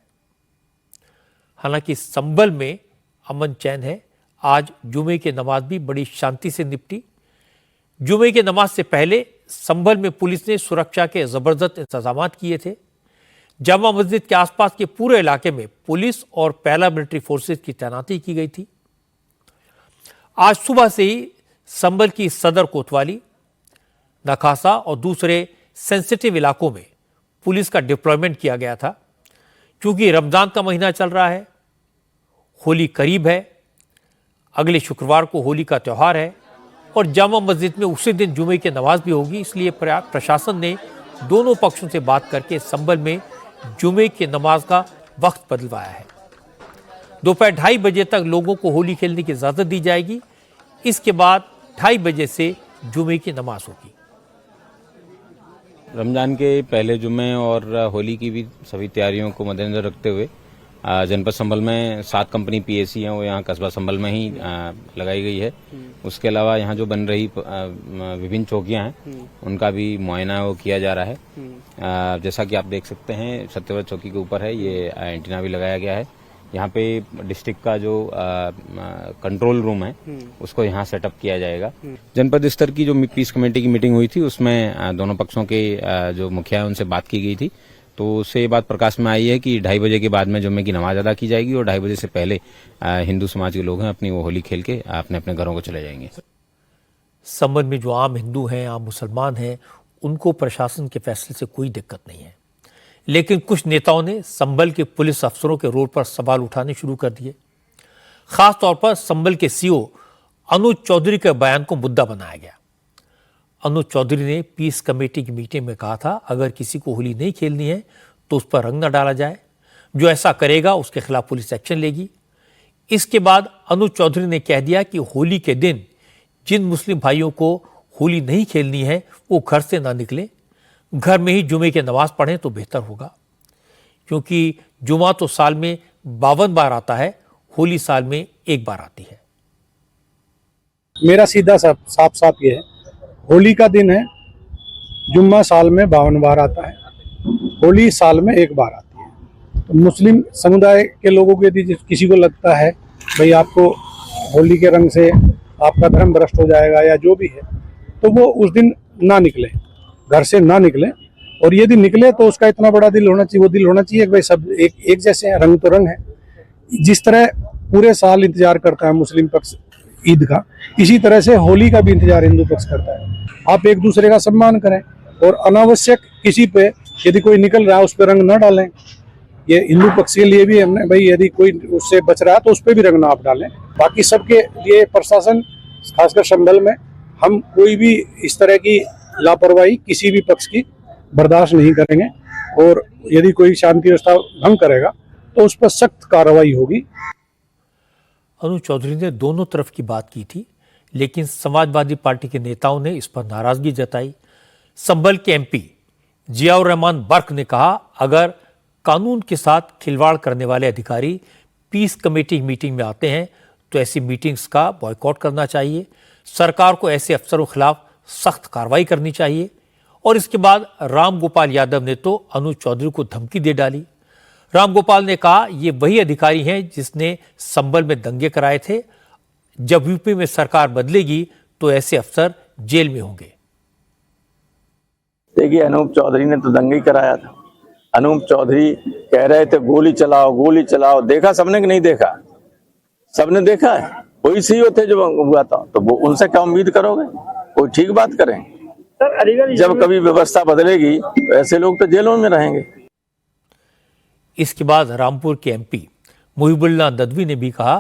हालांकि संभल में अमन चैन है। आज जुमे की नमाज भी बड़ी शांति से निपटी। जुमे की नमाज से पहले संभल में पुलिस ने सुरक्षा के जबरदस्त इंतजाम किए थे। जामा मस्जिद के आसपास के पूरे इलाके में पुलिस और पैरामिलिट्री फोर्सेस की तैनाती की गई थी। आज सुबह से ही संभल की सदर कोतवाली, नखासा और दूसरे सेंसिटिव इलाकों में पुलिस का डिप्लॉयमेंट किया गया था। क्योंकि रमजान का महीना चल रहा है, होली करीब है, अगले शुक्रवार को होली का त्यौहार है और जामा मस्जिद में उसी दिन जुमे की नमाज भी होगी। इसलिए प्रशासन ने दोनों पक्षों से बात करके संभल में जुमे की नमाज का वक्त बदलवाया है। दोपहर 2:30 बजे तक लोगों को होली खेलने की इजाज़त दी जाएगी। इसके बाद 2:30 बजे से जुमे की नमाज होगी। रमजान के पहले जुमे और होली की भी सभी तैयारियों को मद्देनजर रखते हुए जनपद संभल में 7 कंपनी पीएसी हैं, वो यहाँ कस्बा संभल में ही लगाई गई है। उसके अलावा यहाँ जो बन रही विभिन्न चौकियाँ हैं उनका भी मुआयना वो किया जा रहा है। जैसा कि आप देख सकते हैं, सत्यव्रत चौकी के ऊपर है, ये एंटीना भी लगाया गया है। यहाँ पे डिस्ट्रिक्ट का जो कंट्रोल रूम है उसको यहाँ सेटअप किया जाएगा। जनपद स्तर की जो पीस कमेटी की मीटिंग हुई थी उसमें दोनों पक्षों के जो मुखिया है उनसे बात की गई थी। तो उससे ये बात प्रकाश में आई है कि 2:30 बजे के बाद में जुम्मे की नमाज अदा की जाएगी और 2:30 बजे से पहले हिंदू समाज के लोग हैं अपनी वो होली खेल के अपने अपने घरों को चले जाएंगे। संभल में जो आम हिंदू हैं, आम मुसलमान हैं, उनको प्रशासन के फैसले से कोई दिक्कत नहीं है। लेकिन कुछ नेताओं ने संभल के पुलिस अफसरों के रोल पर सवाल उठाने शुरू कर दिए। खास तौर पर संभल के सीओ अनुज चौधरी के बयान को मुद्दा बनाया गया। अनुज चौधरी ने पीस कमेटी की मीटिंग में कहा था, अगर किसी को होली नहीं खेलनी है तो उस पर रंग न डाला जाए, जो ऐसा करेगा उसके खिलाफ पुलिस एक्शन लेगी। इसके बाद अनुज चौधरी ने कह दिया कि होली के दिन जिन मुस्लिम भाइयों को होली नहीं खेलनी है वो घर से ना निकले, घर में ही जुमे की नमाज पढ़ें तो बेहतर होगा, क्योंकि जुमा तो साल में 52 बार आता है, होली साल में 1 बार आती है। मेरा सीधा साफ ये है, होली का दिन है, जुम्मा साल में 52 बार आता है, होली साल में 1 बार आती है। तो मुस्लिम समुदाय के लोगों को यदि किसी को लगता है भाई आपको होली के रंग से आपका धर्म भ्रष्ट हो जाएगा या जो भी है, तो वो उस दिन ना निकले, घर से ना निकले। और यदि निकले तो उसका इतना बड़ा दिल होना चाहिए, वो दिल होना चाहिए कि भाई सब एक जैसे हैं, रंग तो रंग है। जिस तरह पूरे साल इंतजार करता है मुस्लिम पक्ष ईद का, इसी तरह से होली का भी इंतजार हिंदू पक्ष करता है। आप एक दूसरे का सम्मान करें और अनावश्यक किसी पे यदि कोई निकल रहा है उस पर रंग न डालें। ये हिंदू पक्ष के लिए भी हमने भाई यदि कोई उससे बच रहा है तो उस पर भी रंग ना आप डालें। बाकी सबके लिए प्रशासन, खासकर संभल में, हम कोई भी इस तरह की लापरवाही किसी भी पक्ष की बर्दाश्त नहीं करेंगे और यदि कोई शांति व्यवस्था भंग करेगा तो उस पर सख्त कार्रवाई होगी। अनु चौधरी ने दोनों तरफ की बात की थी, लेकिन समाजवादी पार्टी के नेताओं ने इस पर नाराजगी जताई। संभल के एमपी जियाउर रहमान बर्क ने कहा, अगर कानून के साथ खिलवाड़ करने वाले अधिकारी पीस कमेटी मीटिंग में आते हैं तो ऐसी मीटिंग्स का बॉयकॉट करना चाहिए। सरकार को ऐसे अफसरों के खिलाफ सख्त कार्रवाई करनी चाहिए। और इसके बाद राम गोपाल यादव ने तो अनु चौधरी को धमकी दे डाली। राम गोपाल ने कहा, ये वही अधिकारी हैं जिसने संभल में दंगे कराए थे। जब यूपी में सरकार बदलेगी तो ऐसे अफसर जेल में होंगे। देखिए, अनूप चौधरी ने तो दंगा ही कराया था। अनूप चौधरी कह रहे थे गोली चलाओ गोली चलाओ। देखा सबने कि नहीं देखा? सबने देखा है। कोई सीईओ थे जो हुआ था, तो वो उनसे क्या उम्मीद करोगे? कोई ठीक बात करें? जब कभी व्यवस्था बदलेगी तो ऐसे लोग तो जेलों में रहेंगे। इसके बाद रामपुर के एमपी मुहिबुल्लाह नदवी ने भी कहा,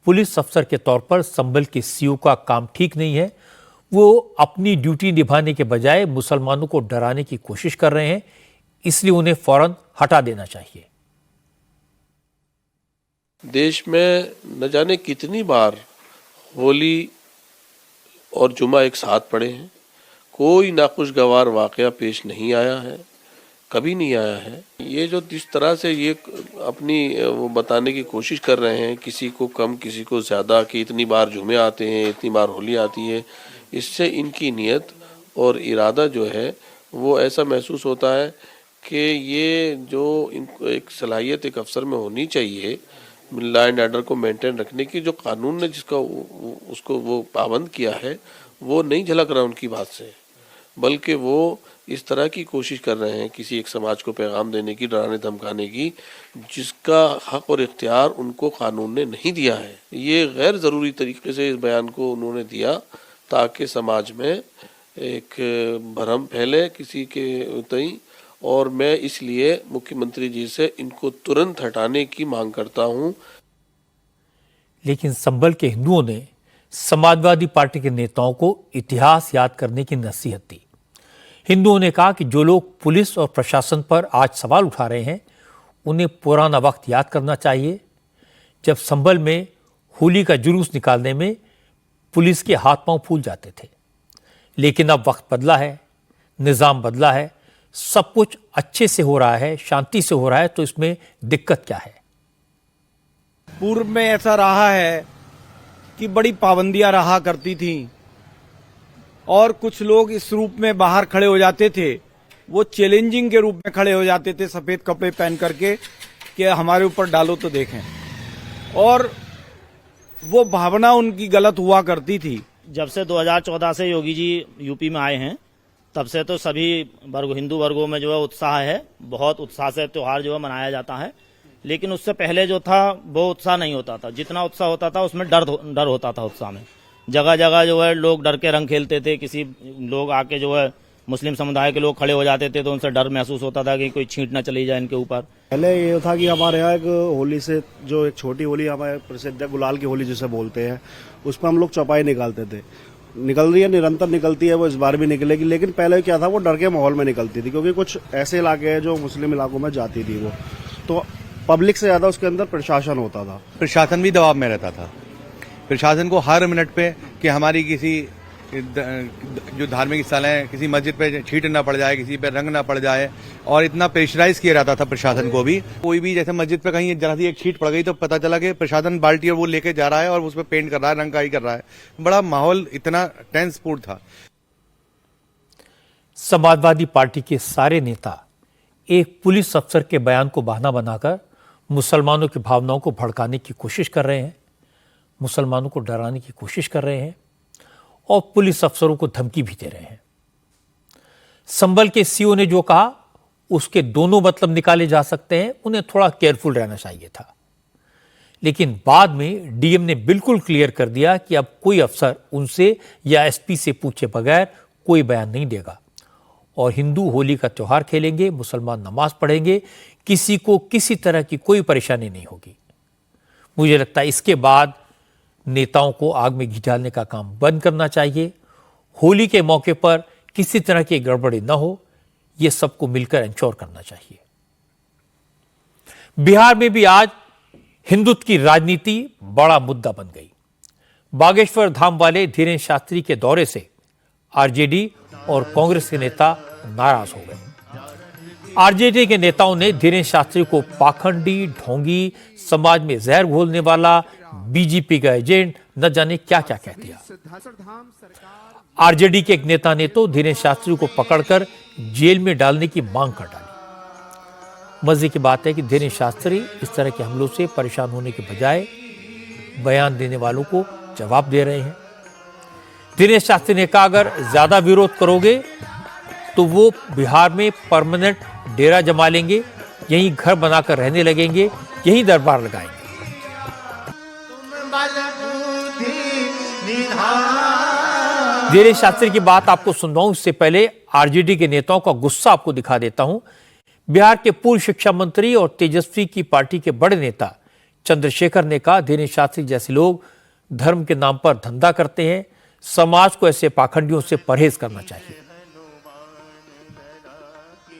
पुलिस अफसर के तौर पर संभल के सीईओ का काम ठीक नहीं है। वो अपनी ड्यूटी निभाने के बजाय मुसलमानों को डराने की कोशिश कर रहे हैं, इसलिए उन्हें फौरन हटा देना चाहिए। देश में न जाने कितनी बार होली और जुमा एक साथ पड़े हैं, कोई नाखुशगवार वाकया पेश नहीं आया है, कभी नहीं आया है। ये जो जिस तरह से ये अपनी वो बताने की कोशिश कर रहे हैं, किसी को कम किसी को ज़्यादा, कि इतनी बार जुमे आते हैं इतनी बार होली आती है, इससे इनकी नीयत और इरादा जो है वो ऐसा महसूस होता है कि ये जो इनको एक सलाहियत एक अफसर में होनी चाहिए लॉ एंड ऑर्डर को मेंटेन रखने की, जो कानून ने जिसका उसको वो पाबंद किया है, वो नहीं झलक रहा उनकी बात से, बल्कि वो इस तरह की कोशिश कर रहे हैं किसी एक समाज को पैगाम देने की, डराने धमकाने की, जिसका हक और इख्तियार उनको कानून ने नहीं दिया है। ये गैर ज़रूरी तरीके से इस बयान को उन्होंने दिया ताकि समाज में एक भ्रम फैले किसी के तई, और मैं इसलिए मुख्यमंत्री जी से इनको तुरंत हटाने की मांग करता हूं। लेकिन संभल के हिंदुओं ने समाजवादी पार्टी के नेताओं को इतिहास याद करने की नसीहत दी। हिंदुओं ने कहा कि जो लोग पुलिस और प्रशासन पर आज सवाल उठा रहे हैं, उन्हें पुराना वक्त याद करना चाहिए, जब संभल में होली का जुलूस निकालने में पुलिस के हाथ पांव फूल जाते थे। लेकिन अब वक्त बदला है, निज़ाम बदला है, सब कुछ अच्छे से हो रहा है, शांति से हो रहा है, तो इसमें दिक्कत क्या है? पूर्व में ऐसा रहा है कि बड़ी पाबंदियां रहा करती थी और कुछ लोग इस रूप में बाहर खड़े हो जाते थे, वो चैलेंजिंग के रूप में खड़े हो जाते थे सफेद कपड़े पहन करके कि हमारे ऊपर डालो तो देखें, और वो भावना उनकी गलत हुआ करती थी। जब से 2014 से योगी जी यूपी में आए हैं, तब से तो सभी हिंदू वर्गों में जो है उत्साह है, बहुत उत्साह से त्योहार जो है मनाया जाता है। लेकिन उससे पहले जो था वो उत्साह नहीं होता था, जितना उत्साह होता था उसमें डर होता था। उत्साह में जगह जगह जो है लोग डर के रंग खेलते थे, किसी लोग आके जो है मुस्लिम समुदाय के लोग खड़े हो जाते थे तो उनसे डर महसूस होता था कि कोई छींट ना चली जाए इनके ऊपर। पहले ये था कि हमारे यहाँ एक होली से जो एक छोटी होली हमारे प्रसिद्ध है, गुलाल की होली जिसे बोलते हैं, उस पर हम लोग चौपाई निकालते थे। निकल रही है, निरंतर निकलती है, वो इस बार भी निकलेगी। लेकिन पहले क्या था, वो डर के माहौल में निकलती थी, क्योंकि कुछ ऐसे इलाके हैं जो मुस्लिम इलाकों में जाती थी वो, तो पब्लिक से ज्यादा उसके अंदर प्रशासन होता था। प्रशासन भी दबाव में रहता था। प्रशासन को हर मिनट पे कि हमारी किसी जो धार्मिक स्थल है, किसी मस्जिद पे छींट ना पड़ जाए, किसी पे रंग ना पड़ जाए, और इतना प्रेशराइज किया जाता था प्रशासन को भी। कोई भी जैसे मस्जिद पे कहीं जरा सी एक छींट पड़ गई तो पता चला कि प्रशासन बाल्टी और वो लेके जा रहा है और उस पर पेंट कर रहा है, रंगाई कर रहा है। बड़ा माहौल इतना टेंसपूर्ण था। समाजवादी पार्टी के सारे नेता एक पुलिस अफसर के बयान को बहाना बनाकर मुसलमानों की भावनाओं को भड़काने की कोशिश कर रहे हैं, मुसलमानों को डराने की कोशिश कर रहे हैं और पुलिस अफसरों को धमकी भी दे रहे हैं। संभल के सीईओ ने जो कहा उसके दोनों मतलब निकाले जा सकते हैं, उन्हें थोड़ा केयरफुल रहना चाहिए था। लेकिन बाद में डीएम ने बिल्कुल क्लियर कर दिया कि अब कोई अफसर उनसे या एसपी से पूछे बगैर कोई बयान नहीं देगा और हिंदू होली का त्योहार खेलेंगे, मुसलमान नमाज पढ़ेंगे, किसी को किसी तरह की कोई परेशानी नहीं होगी। मुझे लगता है इसके बाद नेताओं को आग में घी डालने का काम बंद करना चाहिए। होली के मौके पर किसी तरह की गड़बड़ी न हो, यह सबको मिलकर इंश्योर करना चाहिए। बिहार में भी आज हिंदुत्व की राजनीति बड़ा मुद्दा बन गई। बागेश्वर धाम वाले धीरेन्द्र शास्त्री के दौरे से आरजेडी और कांग्रेस के नेता नाराज हो गए। आरजेडी के नेताओं ने धीरेन्द्र शास्त्री को पाखंडी, ढोंगी, समाज में जहर घोलने वाला, बीजेपी का एजेंट, न जाने क्या क्या कह दिया। आरजेडी के एक नेता ने तो धीरेन्द्र शास्त्री को पकड़कर जेल में डालने की मांग कर डाली। मजे की बात है कि धीरेन्द्र शास्त्री इस तरह के हमलों से परेशान होने के बजाय बयान देने वालों को जवाब दे रहे हैं। धीरेन्द्र शास्त्री ने कहा, अगर ज्यादा विरोध करोगे तो वो बिहार में परमानेंट डेरा जमा लेंगे, यहीं घर बनाकर रहने लगेंगे, यहीं दरबार लगाएंगे। धीरेन्द्र शास्त्री की बात आपको सुनवाऊं, इससे पहले आरजेडी के नेताओं का गुस्सा आपको दिखा देता हूं। बिहार के पूर्व शिक्षा मंत्री और तेजस्वी की पार्टी के बड़े नेता चंद्रशेखर ने कहा, धीरेन्द्र शास्त्री जैसे लोग धर्म के नाम पर धंधा करते हैं, समाज को ऐसे पाखंडियों से परहेज करना चाहिए।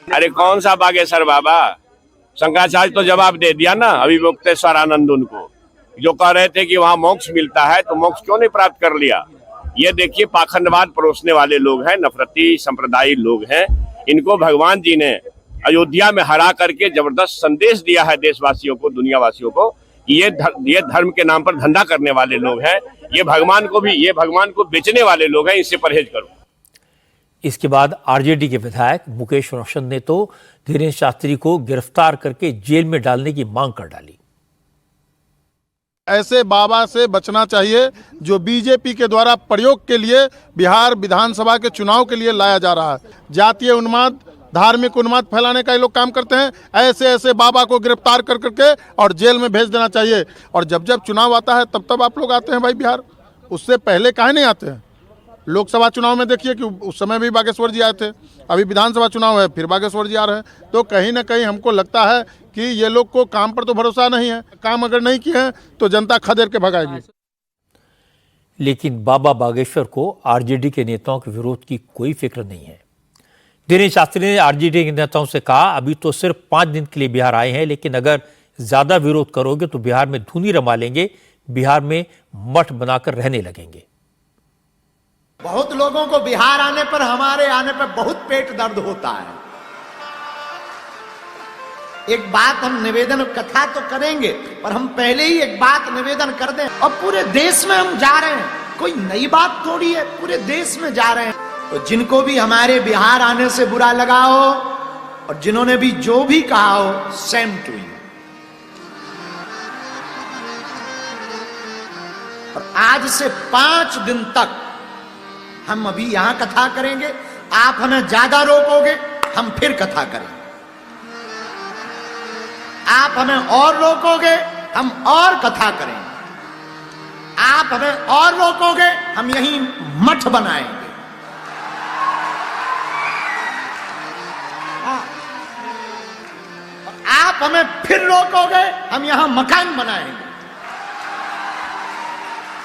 अरे कौन सा बागेश्वर बाबा, शंकराचार्य तो जवाब दे दिया ना अभी मुक्तेश्वर आनंद उनको, जो कह रहे थे कि वहां मोक्ष मिलता है, तो मोक्ष क्यों नहीं प्राप्त कर लिया। ये देखिए पाखंडवाद परोसने वाले लोग हैं, नफरती संप्रदायी लोग हैं। इनको भगवान जी ने अयोध्या में हरा करके जबरदस्त संदेश दिया है देशवासियों को, दुनियावासियों को, कि ये धर्म के नाम पर धंधा करने वाले लोग हैं, ये भगवान को बेचने वाले लोग हैं, इससे परहेज करो। इसके बाद आरजेडी के विधायक मुकेश रोशन ने तो धीरेन्द्र शास्त्री को गिरफ्तार करके जेल में डालने की मांग कर डाली। ऐसे बाबा से बचना चाहिए जो बीजेपी के द्वारा प्रयोग के लिए बिहार विधानसभा के चुनाव के लिए लाया जा रहा है। जातीय उन्माद, धार्मिक उन्माद फैलाने का ये लोग काम करते हैं। ऐसे बाबा को गिरफ्तार कर करके और जेल में भेज देना चाहिए। और जब जब चुनाव आता है तब आप लोग आते हैं भाई बिहार, उससे पहले काहे नहीं आते हैं। लोकसभा चुनाव में देखिए कि उस समय भी बागेश्वर जी आए थे, अभी विधानसभा चुनाव है फिर बागेश्वर जी आ रहे हैं। तो कहीं ना कहीं हमको लगता है कि ये लोग को काम पर तो भरोसा नहीं है, काम अगर नहीं किए हैं तो जनता खदेड़ के भगाएगी। लेकिन बाबा बागेश्वर को आरजेडी के नेताओं के विरोध की कोई फिक्र नहीं है। धीरेन्द्र शास्त्री ने आरजेडी के नेताओं से कहा, अभी तो सिर्फ 5 दिन के लिए बिहार आए हैं, लेकिन अगर ज्यादा विरोध करोगे तो बिहार में धूनी रमा लेंगे, बिहार में मठ बनाकर रहने लगेंगे। बहुत लोगों को बिहार आने पर, हमारे आने पर बहुत पेट दर्द होता है। एक बात हम निवेदन, कथा तो करेंगे पर हम पहले ही एक बात निवेदन कर दें। अब पूरे देश में हम जा रहे हैं, कोई नई बात थोड़ी है, पूरे देश में जा रहे हैं। तो जिनको भी हमारे बिहार आने से बुरा लगा हो और जिन्होंने भी जो भी कहा हो, सेम टू यू। और आज से 5 दिन तक हम अभी यहां कथा करेंगे। आप हमें ज्यादा रोकोगे, हम फिर कथा करेंगे। आप हमें और रोकोगे, हम और कथा करेंगे। आप हमें और रोकोगे, हम यहीं मठ बनाएंगे। आप हमें फिर रोकोगे, हम यहां मकान बनाएंगे।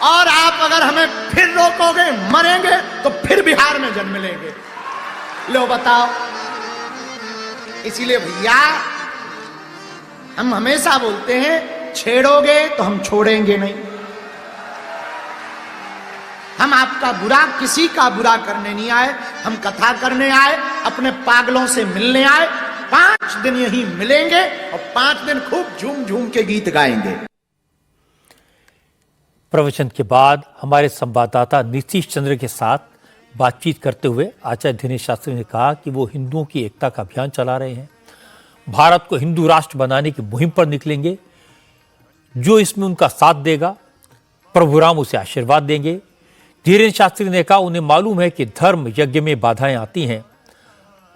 और आप अगर हमें फिर रोकोगे, मरेंगे तो फिर बिहार में जन्म लेंगे। लो बताओ। इसीलिए भैया हम हमेशा बोलते हैं, छेड़ोगे तो हम छोड़ेंगे नहीं। हम आपका बुरा, किसी का बुरा करने नहीं आए, हम कथा करने आए, अपने पागलों से मिलने आए। 5 दिन यहीं मिलेंगे और 5 दिन खूब झूम झूम के गीत गाएंगे। प्रवचन के बाद हमारे संवाददाता नीतीश चंद्र के साथ बातचीत करते हुए आचार्य धीरेन्द्र शास्त्री ने कहा कि वो हिंदुओं की एकता का अभियान चला रहे हैं, भारत को हिंदू राष्ट्र बनाने की मुहिम पर निकलेंगे। जो इसमें उनका साथ देगा, प्रभु राम उसे आशीर्वाद देंगे। धीरेन्द्र शास्त्री ने कहा, उन्हें मालूम है कि धर्म यज्ञ में बाधाएं आती हैं,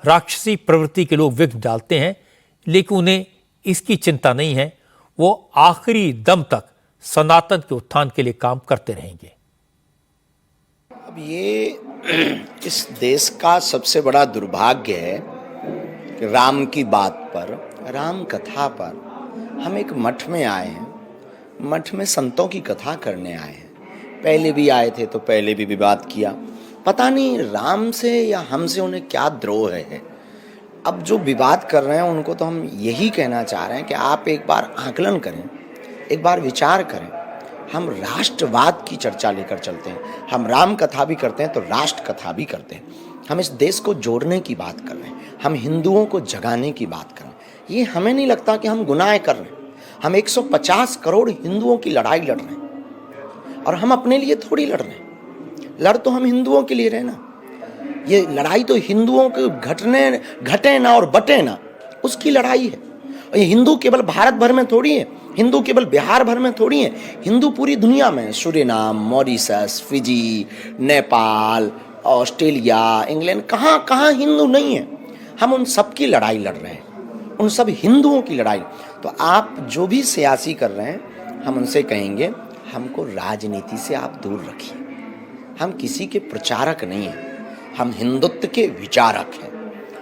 राक्षसी प्रवृत्ति के लोग विघ्न डालते हैं, लेकिन उन्हें इसकी चिंता नहीं है। वो आखिरी दम तक सनातन के उत्थान के लिए काम करते रहेंगे। अब ये इस देश का सबसे बड़ा दुर्भाग्य है कि राम की बात पर, राम कथा पर हम एक मठ में आए हैं। मठ में संतों की कथा करने आए हैं। पहले भी आए थे तो पहले भी विवाद किया, पता नहीं राम से या हमसे उन्हें क्या द्रोह है। अब जो विवाद कर रहे हैं उनको तो हम यही कहना चाह रहे हैं कि आप एक बार आकलन करें, एक बार विचार करें। हम राष्ट्रवाद की चर्चा लेकर चलते हैं, हम राम कथा भी करते हैं तो राष्ट्र कथा भी करते हैं। हम इस देश को जोड़ने की बात कर रहे हैं, हम हिंदुओं को जगाने की बात कर रहे हैं। ये हमें नहीं लगता कि हम गुनाह कर रहे हैं। हम 150 करोड़ हिंदुओं की लड़ाई लड़ रहे हैं और हम अपने लिए थोड़ी लड़ रहे हैं। लड़ तो हम हिंदुओं के लिए रहे ना। ये लड़ाई तो हिंदुओं के घटे ना और बटे ना, उसकी लड़ाई है। और ये हिंदू केवल भारत भर में थोड़ी है, हिंदू केवल बिहार भर में थोड़ी है, हिंदू पूरी दुनिया में। Suriname, Mauritius, Fiji, Nepal, Australia, England, कहाँ कहाँ हिंदू नहीं है। हम उन सब की लड़ाई लड़ रहे हैं, उन सब हिंदुओं की लड़ाई। तो आप जो भी सियासी कर रहे हैं, हम उनसे कहेंगे हमको राजनीति से आप दूर रखिए। हम किसी के प्रचारक नहीं हैं, हम हिंदुत्व के विचारक हैं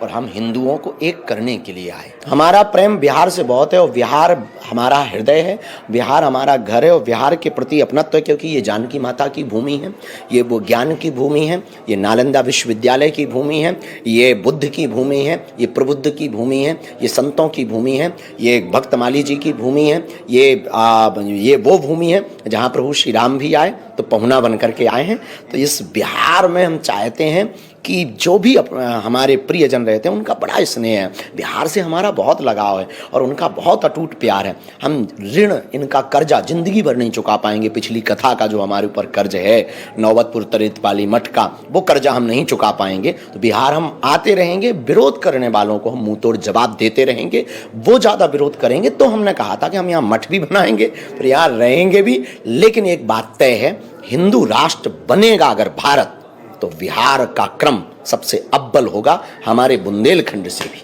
और हम हिंदुओं को एक करने के लिए आए। हमारा प्रेम बिहार से बहुत है और बिहार हमारा हृदय है, बिहार हमारा घर है और बिहार के प्रति अपनत्व है, क्योंकि ये जानकी माता की भूमि है, ये वो ज्ञान की भूमि है, ये नालंदा विश्वविद्यालय की भूमि है, ये बुद्ध की भूमि है, ये प्रबुद्ध की भूमि है, ये संतों की भूमि है, ये भक्तमाली जी की भूमि है, ये वो भूमि है जहाँ प्रभु श्री राम भी आए तो पहुना बन करके आए हैं। तो इस बिहार में हम चाहते हैं कि जो भी हमारे प्रियजन रहते हैं उनका बड़ा स्नेह है, बिहार से हमारा बहुत लगाव है और उनका बहुत अटूट प्यार है। हम ऋण, इनका कर्जा जिंदगी भर नहीं चुका पाएंगे। पिछली कथा का जो हमारे ऊपर कर्ज है, नौबतपुर तरित पाली मठ का, वो कर्जा हम नहीं चुका पाएंगे। तो बिहार हम आते रहेंगे, विरोध करने वालों को हम मुंह तोड़ जवाब देते रहेंगे। वो ज़्यादा विरोध करेंगे तो हमने कहा था कि हम यहाँ मठ भी बनाएंगे, फिर यहाँ रहेंगे भी। लेकिन एक बात तय है, हिंदू राष्ट्र बनेगा अगर भारत, तो बिहार का क्रम सबसे अव्वल होगा, हमारे बुंदेलखंड से भी।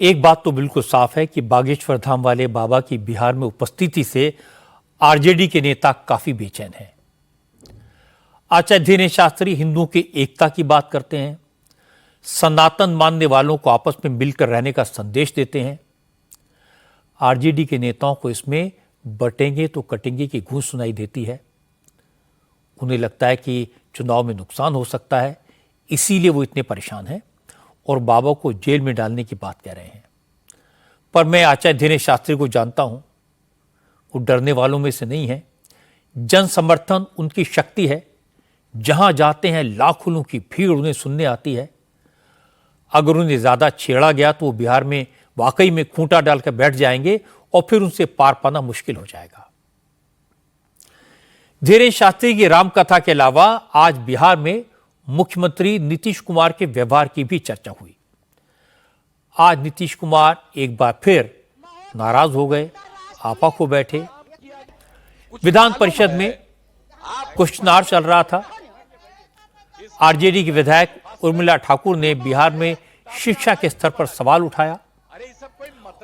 एक बात तो बिल्कुल साफ है कि बागेश्वर धाम वाले बाबा की बिहार में उपस्थिति से आरजेडी के नेता काफी बेचैन हैं। आचार्य धीरेन्द्र शास्त्री हिंदुओं की एकता की बात करते हैं, सनातन मानने वालों को आपस में मिलकर रहने का संदेश देते हैं। आरजेडी के नेताओं को इसमें बटेंगे तो कटेंगे की गूंज सुनाई देती है। उन्हें लगता है कि चुनाव में नुकसान हो सकता है, इसीलिए वो इतने परेशान हैं और बाबा को जेल में डालने की बात कह रहे हैं। पर मैं आचार्य धीरेन्द्र शास्त्री को जानता हूं, वो डरने वालों में से नहीं है। जन समर्थन उनकी शक्ति है, जहां जाते हैं लाखों लोगों की भीड़ उन्हें सुनने आती है। अगर उन्हें ज्यादा छेड़ा गया तो वो बिहार में वाकई में खूंटा डालकर बैठ जाएंगे और फिर उनसे पार पाना मुश्किल हो जाएगा। धीरेन्द्र शास्त्री की राम कथा के अलावा आज बिहार में मुख्यमंत्री नीतीश कुमार के व्यवहार की भी चर्चा हुई। आज नीतीश कुमार एक बार फिर नाराज हो गए, आपा को बैठे। विधान परिषद में क्वेश्चन आवर चल रहा था। आरजेडी की विधायक उर्मिला ठाकुर ने बिहार में शिक्षा के स्तर पर सवाल उठाया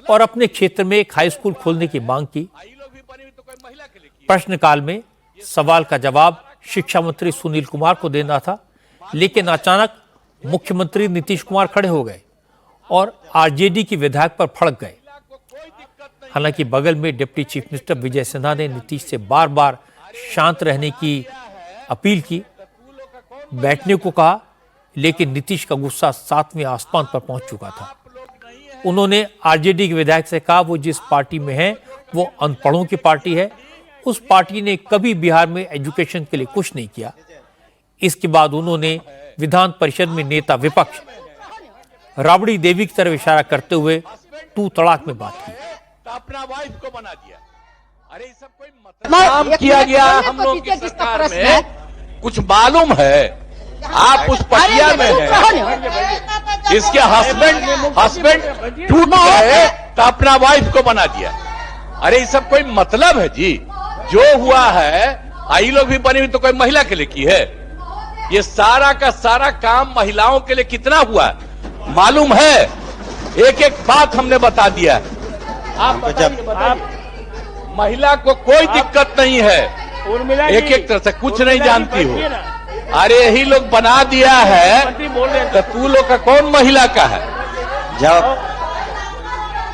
और अपने क्षेत्र में एक हाई स्कूल खोलने की मांग की। प्रश्नकाल में सवाल का जवाब शिक्षा मंत्री सुनील कुमार को देना था, लेकिन अचानक मुख्यमंत्री नीतीश कुमार खड़े हो गए और आरजेडी की विधायक पर भड़क गए। हालांकि बगल में deputy chief minister Vijay Sinha ने नीतीश से बार बार शांत रहने की अपील की, बैठने को कहा, लेकिन नीतीश का गुस्सा 7वें आसमान पर पहुंच चुका था। उन्होंने आरजेडी के विधायक से कहा वो जिस पार्टी में है वो अनपढ़ों की पार्टी है, उस पार्टी ने कभी बिहार में एजुकेशन के लिए कुछ नहीं किया। इसके बाद उन्होंने विधान परिषद में नेता विपक्ष राबड़ी देवी की तरफ इशारा करते हुए तू तड़ाक में बात की। अपना वाइफ को बना दिया। अरे सब कोई मतलब किया गया हम लोग की सरकार में, कुछ मालूम है? आप उस पटिया में हैं, इसके हस्बैंड टूट गए तो अपना वाइफ को बना दिया। अरे ये सब कोई मतलब है जी? जो हुआ है, आई लोग भी बनी हुई तो कोई महिला के लिए की है? ये सारा का सारा काम महिलाओं के लिए कितना हुआ है मालूम है? एक एक बात हमने बता दिया है। आप महिला को कोई दिक्कत नहीं है, एक एक तरह से कुछ नहीं जानती हो। अरे यही लोग बना दिया है तो तू लोग का कौन महिला का है? जब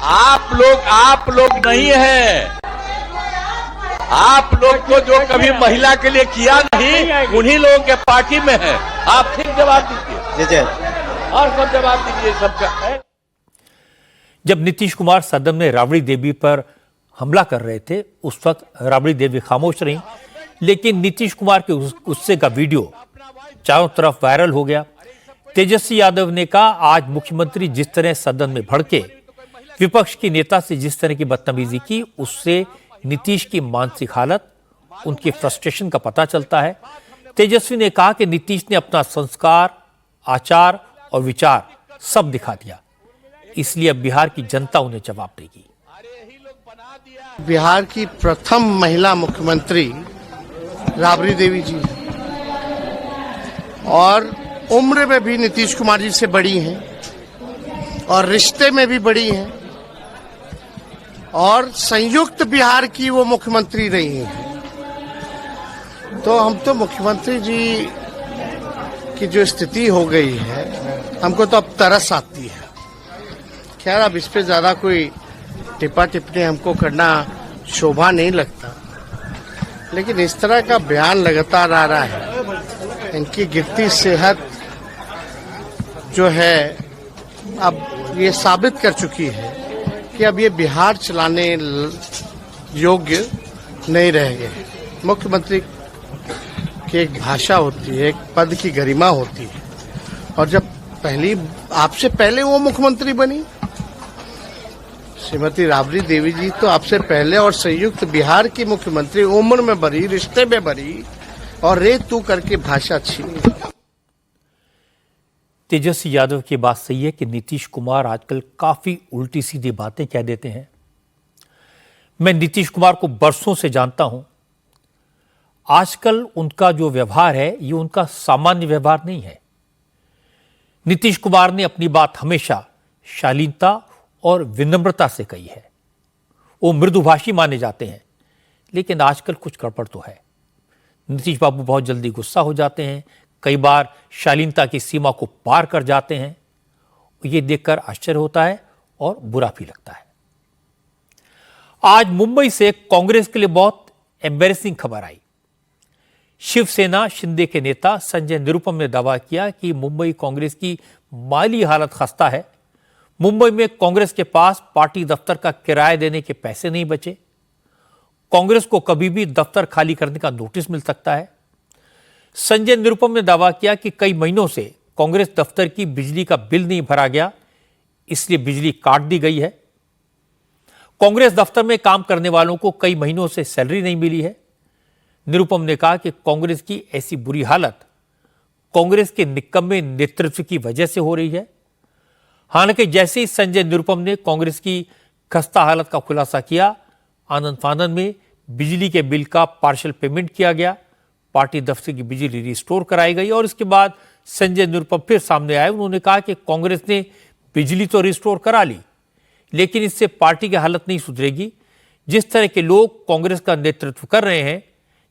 आप लोग नहीं है, आप लोग को जो कभी महिला के लिए किया नहीं, उन्हीं लोगों के पार्टी में है। आप ठीक जवाब दीजिए और सब जवाब दीजिए सबका। जब नीतीश कुमार सदन में राबड़ी देवी पर हमला कर रहे थे, उस वक्त राबड़ी देवी खामोश रहीं, लेकिन नीतीश कुमार के गुस्से का वीडियो चारों तरफ वायरल हो गया। तेजस्वी यादव ने कहा, आज मुख्यमंत्री जिस तरह सदन में भड़के, विपक्ष के नेता से जिस तरह की बदतमीजी की, उससे नीतीश की मानसिक हालत, उनके फ्रस्ट्रेशन का पता चलता है। तेजस्वी ने कहा कि नीतीश ने अपना संस्कार, आचार और विचार सब दिखा दिया, इसलिए अब बिहार की जनता उन्हें जवाब देगी। बिहार की प्रथम महिला मुख्यमंत्री राबड़ी देवी जी हैं और उम्र में भी नीतीश कुमार जी से बड़ी हैं और रिश्ते में भी बड़ी हैं और संयुक्त बिहार की वो मुख्यमंत्री रही हैं। तो हम तो मुख्यमंत्री जी की जो स्थिति हो गई है, हमको तो अब तरस आती है। खैर, अब इस पे ज्यादा कोई टिप्पा टिप्पणी हमको करना शोभा नहीं लगता, लेकिन इस तरह का बयान लगातार आ रहा है। इनकी गिरती सेहत जो है अब ये साबित कर चुकी है कि अब ये बिहार चलाने योग्य नहीं रह गए। मुख्यमंत्री की एक भाषा होती है, एक पद की गरिमा होती है, और जब आपसे पहले वो मुख्यमंत्री बनी श्रीमती राबड़ी देवी जी, तो आपसे पहले और संयुक्त बिहार की मुख्यमंत्री, उम्र में बड़ी, रिश्ते में बड़ी, और रे तू करके भाषा छीनी। तेजस्वी यादव की बात सही है कि नीतीश कुमार आजकल काफी उल्टी सीधी बातें कह देते हैं। मैं नीतीश कुमार को बरसों से जानता हूं। आजकल उनका जो व्यवहार है, ये उनका सामान्य व्यवहार नहीं है। नीतीश कुमार ने अपनी बात हमेशा शालीनता और विनम्रता से कही है। वो मृदुभाषी माने जाते हैं, लेकिन आजकल कुछ गड़बड़ तो है। नीतीश बाबू बहुत जल्दी गुस्सा हो जाते हैं, कई बार शालीनता की सीमा को पार कर जाते हैं। ये देखकर आश्चर्य होता है और बुरा भी लगता है। आज मुंबई से कांग्रेस के लिए बहुत एम्बैरेसिंग खबर आई। शिवसेना शिंदे के नेता संजय निरुपम ने दावा किया कि मुंबई कांग्रेस की माली हालत खस्ता है। मुंबई में कांग्रेस के पास पार्टी दफ्तर का किराया देने के पैसे नहीं बचे। कांग्रेस को कभी भी दफ्तर खाली करने का नोटिस मिल सकता है। संजय निरुपम ने दावा किया कि कई महीनों से कांग्रेस दफ्तर की बिजली का बिल नहीं भरा गया, इसलिए बिजली काट दी गई है। कांग्रेस दफ्तर में काम करने वालों को कई महीनों से सैलरी नहीं मिली है। निरुपम ने कहा कि कांग्रेस की ऐसी बुरी हालत कांग्रेस के निकम्मे नेतृत्व की वजह से हो रही है। हालांकि जैसे ही संजय निरुपम ने कांग्रेस की खस्ता हालत का खुलासा किया, आनंद फानंद में बिजली के बिल का पार्शियल पेमेंट किया गया, पार्टी दफ्तर की बिजली रिस्टोर कराई गई और इसके बाद संजय निरुपम फिर सामने आए। उन्होंने कहा कि कांग्रेस ने बिजली तो रिस्टोर करा ली, लेकिन इससे पार्टी की हालत नहीं सुधरेगी। जिस तरह के लोग कांग्रेस का नेतृत्व कर रहे हैं,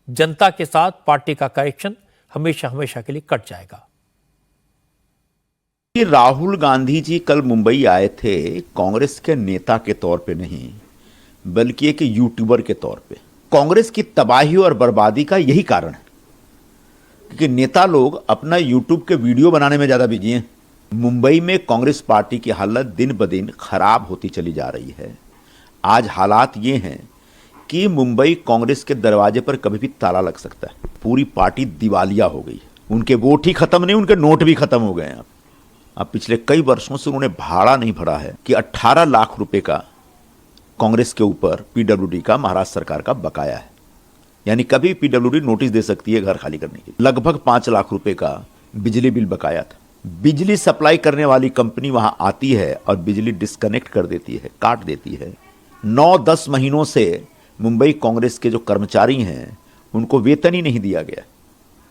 जनता के साथ पार्टी का कनेक्शन हमेशा हमेशा के लिए कट जाएगा। राहुल गांधी जी कल मुंबई आए थे कांग्रेस के नेता के तौर पे नहीं, बल्कि एक यूट्यूबर के तौर पे। कांग्रेस की तबाही और बर्बादी का यही कारण है, क्योंकि नेता लोग अपना यूट्यूब के वीडियो बनाने में ज्यादा बिजी हैं। मुंबई में कांग्रेस पार्टी की हालत दिन ब दिन खराब होती चली जा रही है। आज हालात ये हैं कि मुंबई कांग्रेस के दरवाजे पर कभी भी ताला लग सकता है। पूरी पार्टी दिवालिया हो गई है। उनके वोट ही खत्म नहीं, उनके नोट भी खत्म हो गए हैं। अब पिछले कई वर्षों से उन्होंने भाड़ा नहीं भरा है कि 18 लाख रुपए का कांग्रेस के ऊपर पीडब्ल्यूडी का महाराष्ट्र सरकार का बकाया है। यानी कभी पीडब्ल्यूडी नोटिस दे सकती है घर खाली करने के लिए। लगभग 5 लाख रुपए का बिजली बिल बकाया था। बिजली सप्लाई करने वाली कंपनी वहां आती है और बिजली डिस्कनेक्ट कर देती है, काट देती है। 9-10 महीनों से मुंबई कांग्रेस के जो कर्मचारी हैं उनको वेतन ही नहीं दिया गया।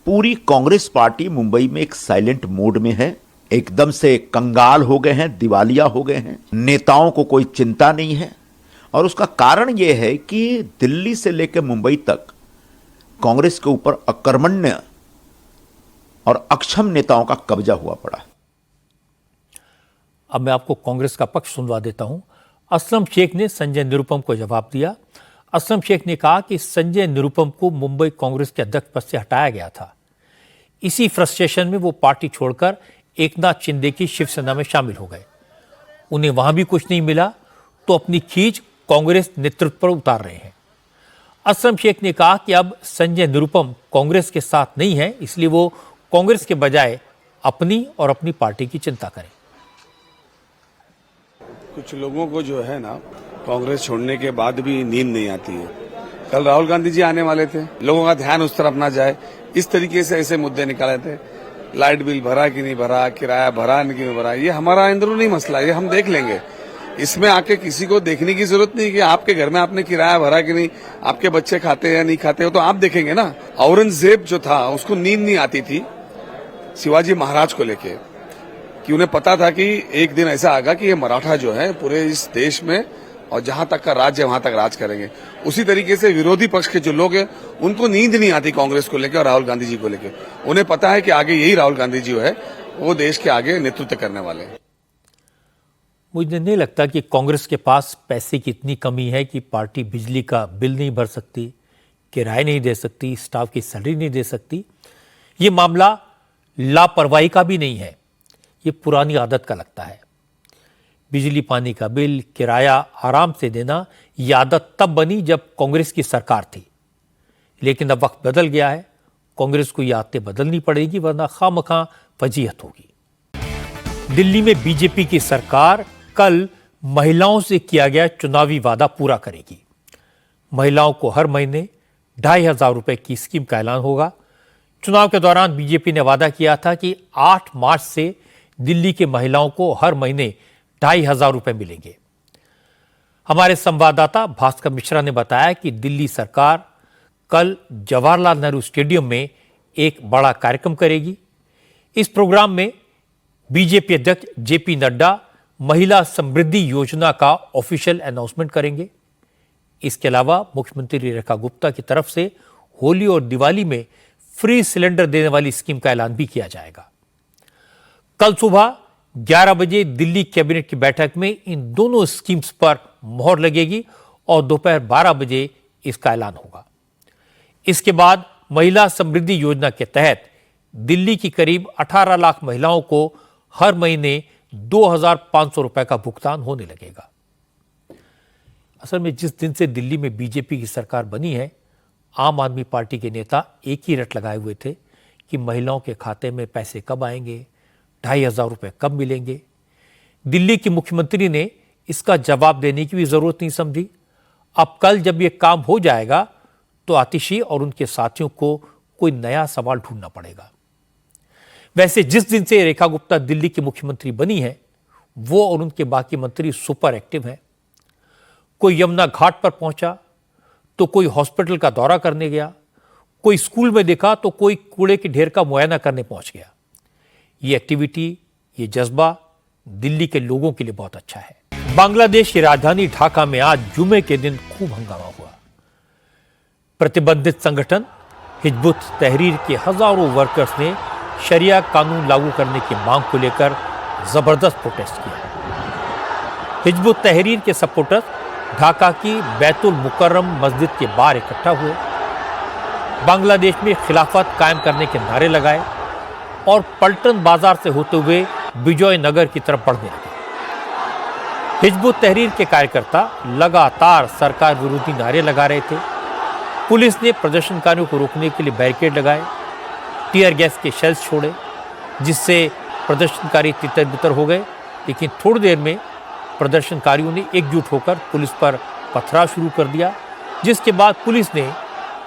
पूरी कांग्रेस पार्टी मुंबई में एक साइलेंट मोड में है, एकदम से कंगाल हो गए हैं, दिवालिया हो गए हैं। नेताओं को कोई चिंता नहीं है और उसका कारण यह है कि दिल्ली से लेकर मुंबई तक कांग्रेस के ऊपर अकर्मण्य और अक्षम नेताओं का कब्जा हुआ पड़ा है। अब मैं आपको कांग्रेस का पक्ष सुनवा देता हूं। असलम शेख ने संजय निरुपम को जवाब दिया। असलम शेख ने कहा कि संजय निरुपम को मुंबई कांग्रेस के अध्यक्ष पद से हटाया गया था। इसी फ्रस्ट्रेशन में वो पार्टी छोड़कर एकनाथ शिंदे की शिवसेना में शामिल हो गए। उन्हें वहां भी कुछ नहीं मिला तो अपनी खींच कांग्रेस नेतृत्व पर उतार रहे हैं। असलम शेख ने कहा कि अब संजय निरुपम कांग्रेस के साथ नहीं है, इसलिए वो कांग्रेस के बजाय अपनी और अपनी पार्टी की चिंता करें। कुछ लोगों को जो है ना कांग्रेस छोड़ने के बाद भी नींद नहीं आती है। कल राहुल गांधी जी आने वाले थे, लोगों का ध्यान उस तरफ ना जाए, इस तरीके से ऐसे मुद्दे निकाले थे। लाइट बिल भरा कि नहीं भरा, किराया भरा कि नहीं भरा, ये हमारा अंदरूनी मसला, ये हम देख लेंगे। इसमें आके किसी को देखने की जरूरत नहीं कि आपके घर में आपने किराया भरा कि नहीं, आपके बच्चे खाते या नहीं खाते हो, तो आप देखेंगे ना। औरंगजेब जो था उसको नींद नहीं आती थी शिवाजी महाराज को लेके, कि उन्हें पता था कि एक दिन ऐसा आएगा कि ये मराठा जो है पूरे इस देश में और जहां तक का राज्य है वहां तक राज करेंगे। उसी तरीके से विरोधी पक्ष के जो लोग हैं उनको नींद नहीं आती कांग्रेस को लेकर और राहुल गांधी जी को लेकर। उन्हें पता है कि आगे यही राहुल गांधी जी जो है वो देश के आगे नेतृत्व करने वाले हैं। मुझे नहीं लगता कि कांग्रेस के पास पैसे की इतनी कमी है कि पार्टी बिजली का बिल नहीं भर सकती, किराए नहीं दे सकती, स्टाफ की सैलरी नहीं दे सकती। ये मामला लापरवाही का भी नहीं है, ये पुरानी आदत का लगता है। बिजली पानी का बिल, किराया आराम से देना, ये आदत तब बनी जब कांग्रेस की सरकार थी, लेकिन अब वक्त बदल गया है। कांग्रेस को ये आदतें बदलनी पड़ेगी, वरना खामखा फजीहत होगी। दिल्ली में बीजेपी की सरकार कल महिलाओं से किया गया चुनावी वादा पूरा करेगी। महिलाओं को हर महीने 2,500 रुपए की स्कीम का ऐलान होगा। चुनाव के दौरान बीजेपी ने वादा किया था कि 8 मार्च से दिल्ली के महिलाओं को हर महीने 2,500 रुपए मिलेंगे। हमारे संवाददाता भास्कर मिश्रा ने बताया कि दिल्ली सरकार कल जवाहरलाल नेहरू स्टेडियम में एक बड़ा कार्यक्रम करेगी। इस प्रोग्राम में बीजेपी अध्यक्ष जेपी नड्डा महिला समृद्धि योजना का ऑफिशियल अनाउंसमेंट करेंगे। इसके अलावा मुख्यमंत्री रेखा गुप्ता की तरफ से होली और दिवाली में फ्री सिलेंडर देने वाली स्कीम का ऐलान भी किया जाएगा। कल सुबह 11 बजे दिल्ली कैबिनेट की बैठक में इन दोनों स्कीम्स पर मोहर लगेगी और दोपहर 12 बजे इसका ऐलान होगा। इसके बाद महिला समृद्धि योजना के तहत दिल्ली की करीब 18 लाख महिलाओं को हर महीने 2,500 रुपए का भुगतान होने लगेगा। असल में जिस दिन से दिल्ली में बीजेपी की सरकार बनी है, आम आदमी पार्टी के नेता एक ही रट लगाए हुए थे कि महिलाओं के खाते में पैसे कब आएंगे, 2,500 रुपए कब मिलेंगे। दिल्ली की मुख्यमंत्री ने इसका जवाब देने की भी जरूरत नहीं समझी। अब कल जब यह काम हो जाएगा तो आतिशी और उनके साथियों को कोई नया सवाल ढूंढना पड़ेगा। वैसे जिस दिन से रेखा गुप्ता दिल्ली की मुख्यमंत्री बनी है, वो और उनके बाकी मंत्री सुपर एक्टिव हैं। कोई यमुना घाट पर पहुंचा तो कोई हॉस्पिटल का दौरा करने गया, कोई स्कूल में देखा तो कोई कूड़े के ढेर का मुआयना करने पहुंच गया। ये एक्टिविटी, ये जज्बा दिल्ली के लोगों के लिए बहुत अच्छा है। बांग्लादेश की राजधानी ढाका में आज जुमे के दिन खूब हंगामा हुआ। प्रतिबंधित संगठन हिजबुत तहरीर के हजारों वर्कर्स ने शरिया कानून लागू करने की मांग को लेकर जबरदस्त प्रोटेस्ट किया। हिजबुत तहरीर के सपोर्टर्स ढाका की बैतुल मुकर्रम मस्जिद के बाहर इकट्ठा हुए, बांग्लादेश में खिलाफत कायम करने के नारे लगाए और पलटन बाजार से होते हुए विजय नगर की तरफ बढ़ने लगे। हिजबुत तहरीर के कार्यकर्ता लगातार सरकार विरोधी नारे लगा रहे थे। पुलिस ने प्रदर्शनकारियों को रोकने के लिए बैरिकेड लगाए, टीयर गैस के शेल्स छोड़े, जिससे प्रदर्शनकारी तितर बितर हो गए। लेकिन थोड़ी देर में प्रदर्शनकारियों ने एकजुट होकर पुलिस पर पथराव शुरू कर दिया, जिसके बाद पुलिस ने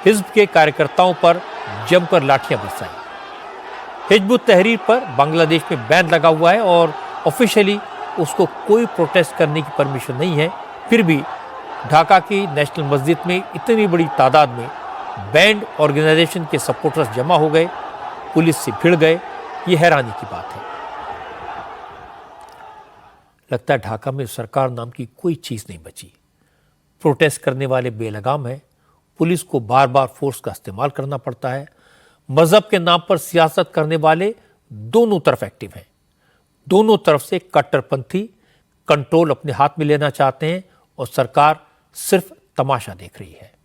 हिजब के कार्यकर्ताओं पर जमकर लाठियां बरसाई। हिजबुत तहरीर पर बांग्लादेश में बैन लगा हुआ है और ऑफिशियली उसको कोई प्रोटेस्ट करने की परमिशन नहीं है। फिर भी ढाका की नेशनल मस्जिद में इतनी बड़ी तादाद में बैंड ऑर्गेनाइजेशन के सपोर्टर्स जमा हो गए, पुलिस से भिड़ गए। ये हैरानी की बात है। लगता है ढाका में सरकार नाम की कोई चीज नहीं बची। प्रोटेस्ट करने वाले बेलगाम हैं, पुलिस को बार बार फोर्स का इस्तेमाल करना पड़ता है। मजहब के नाम पर सियासत करने वाले दोनों तरफ एक्टिव हैं। दोनों तरफ से कट्टरपंथी कंट्रोल अपने हाथ में लेना चाहते हैं और सरकार सिर्फ तमाशा देख रही है।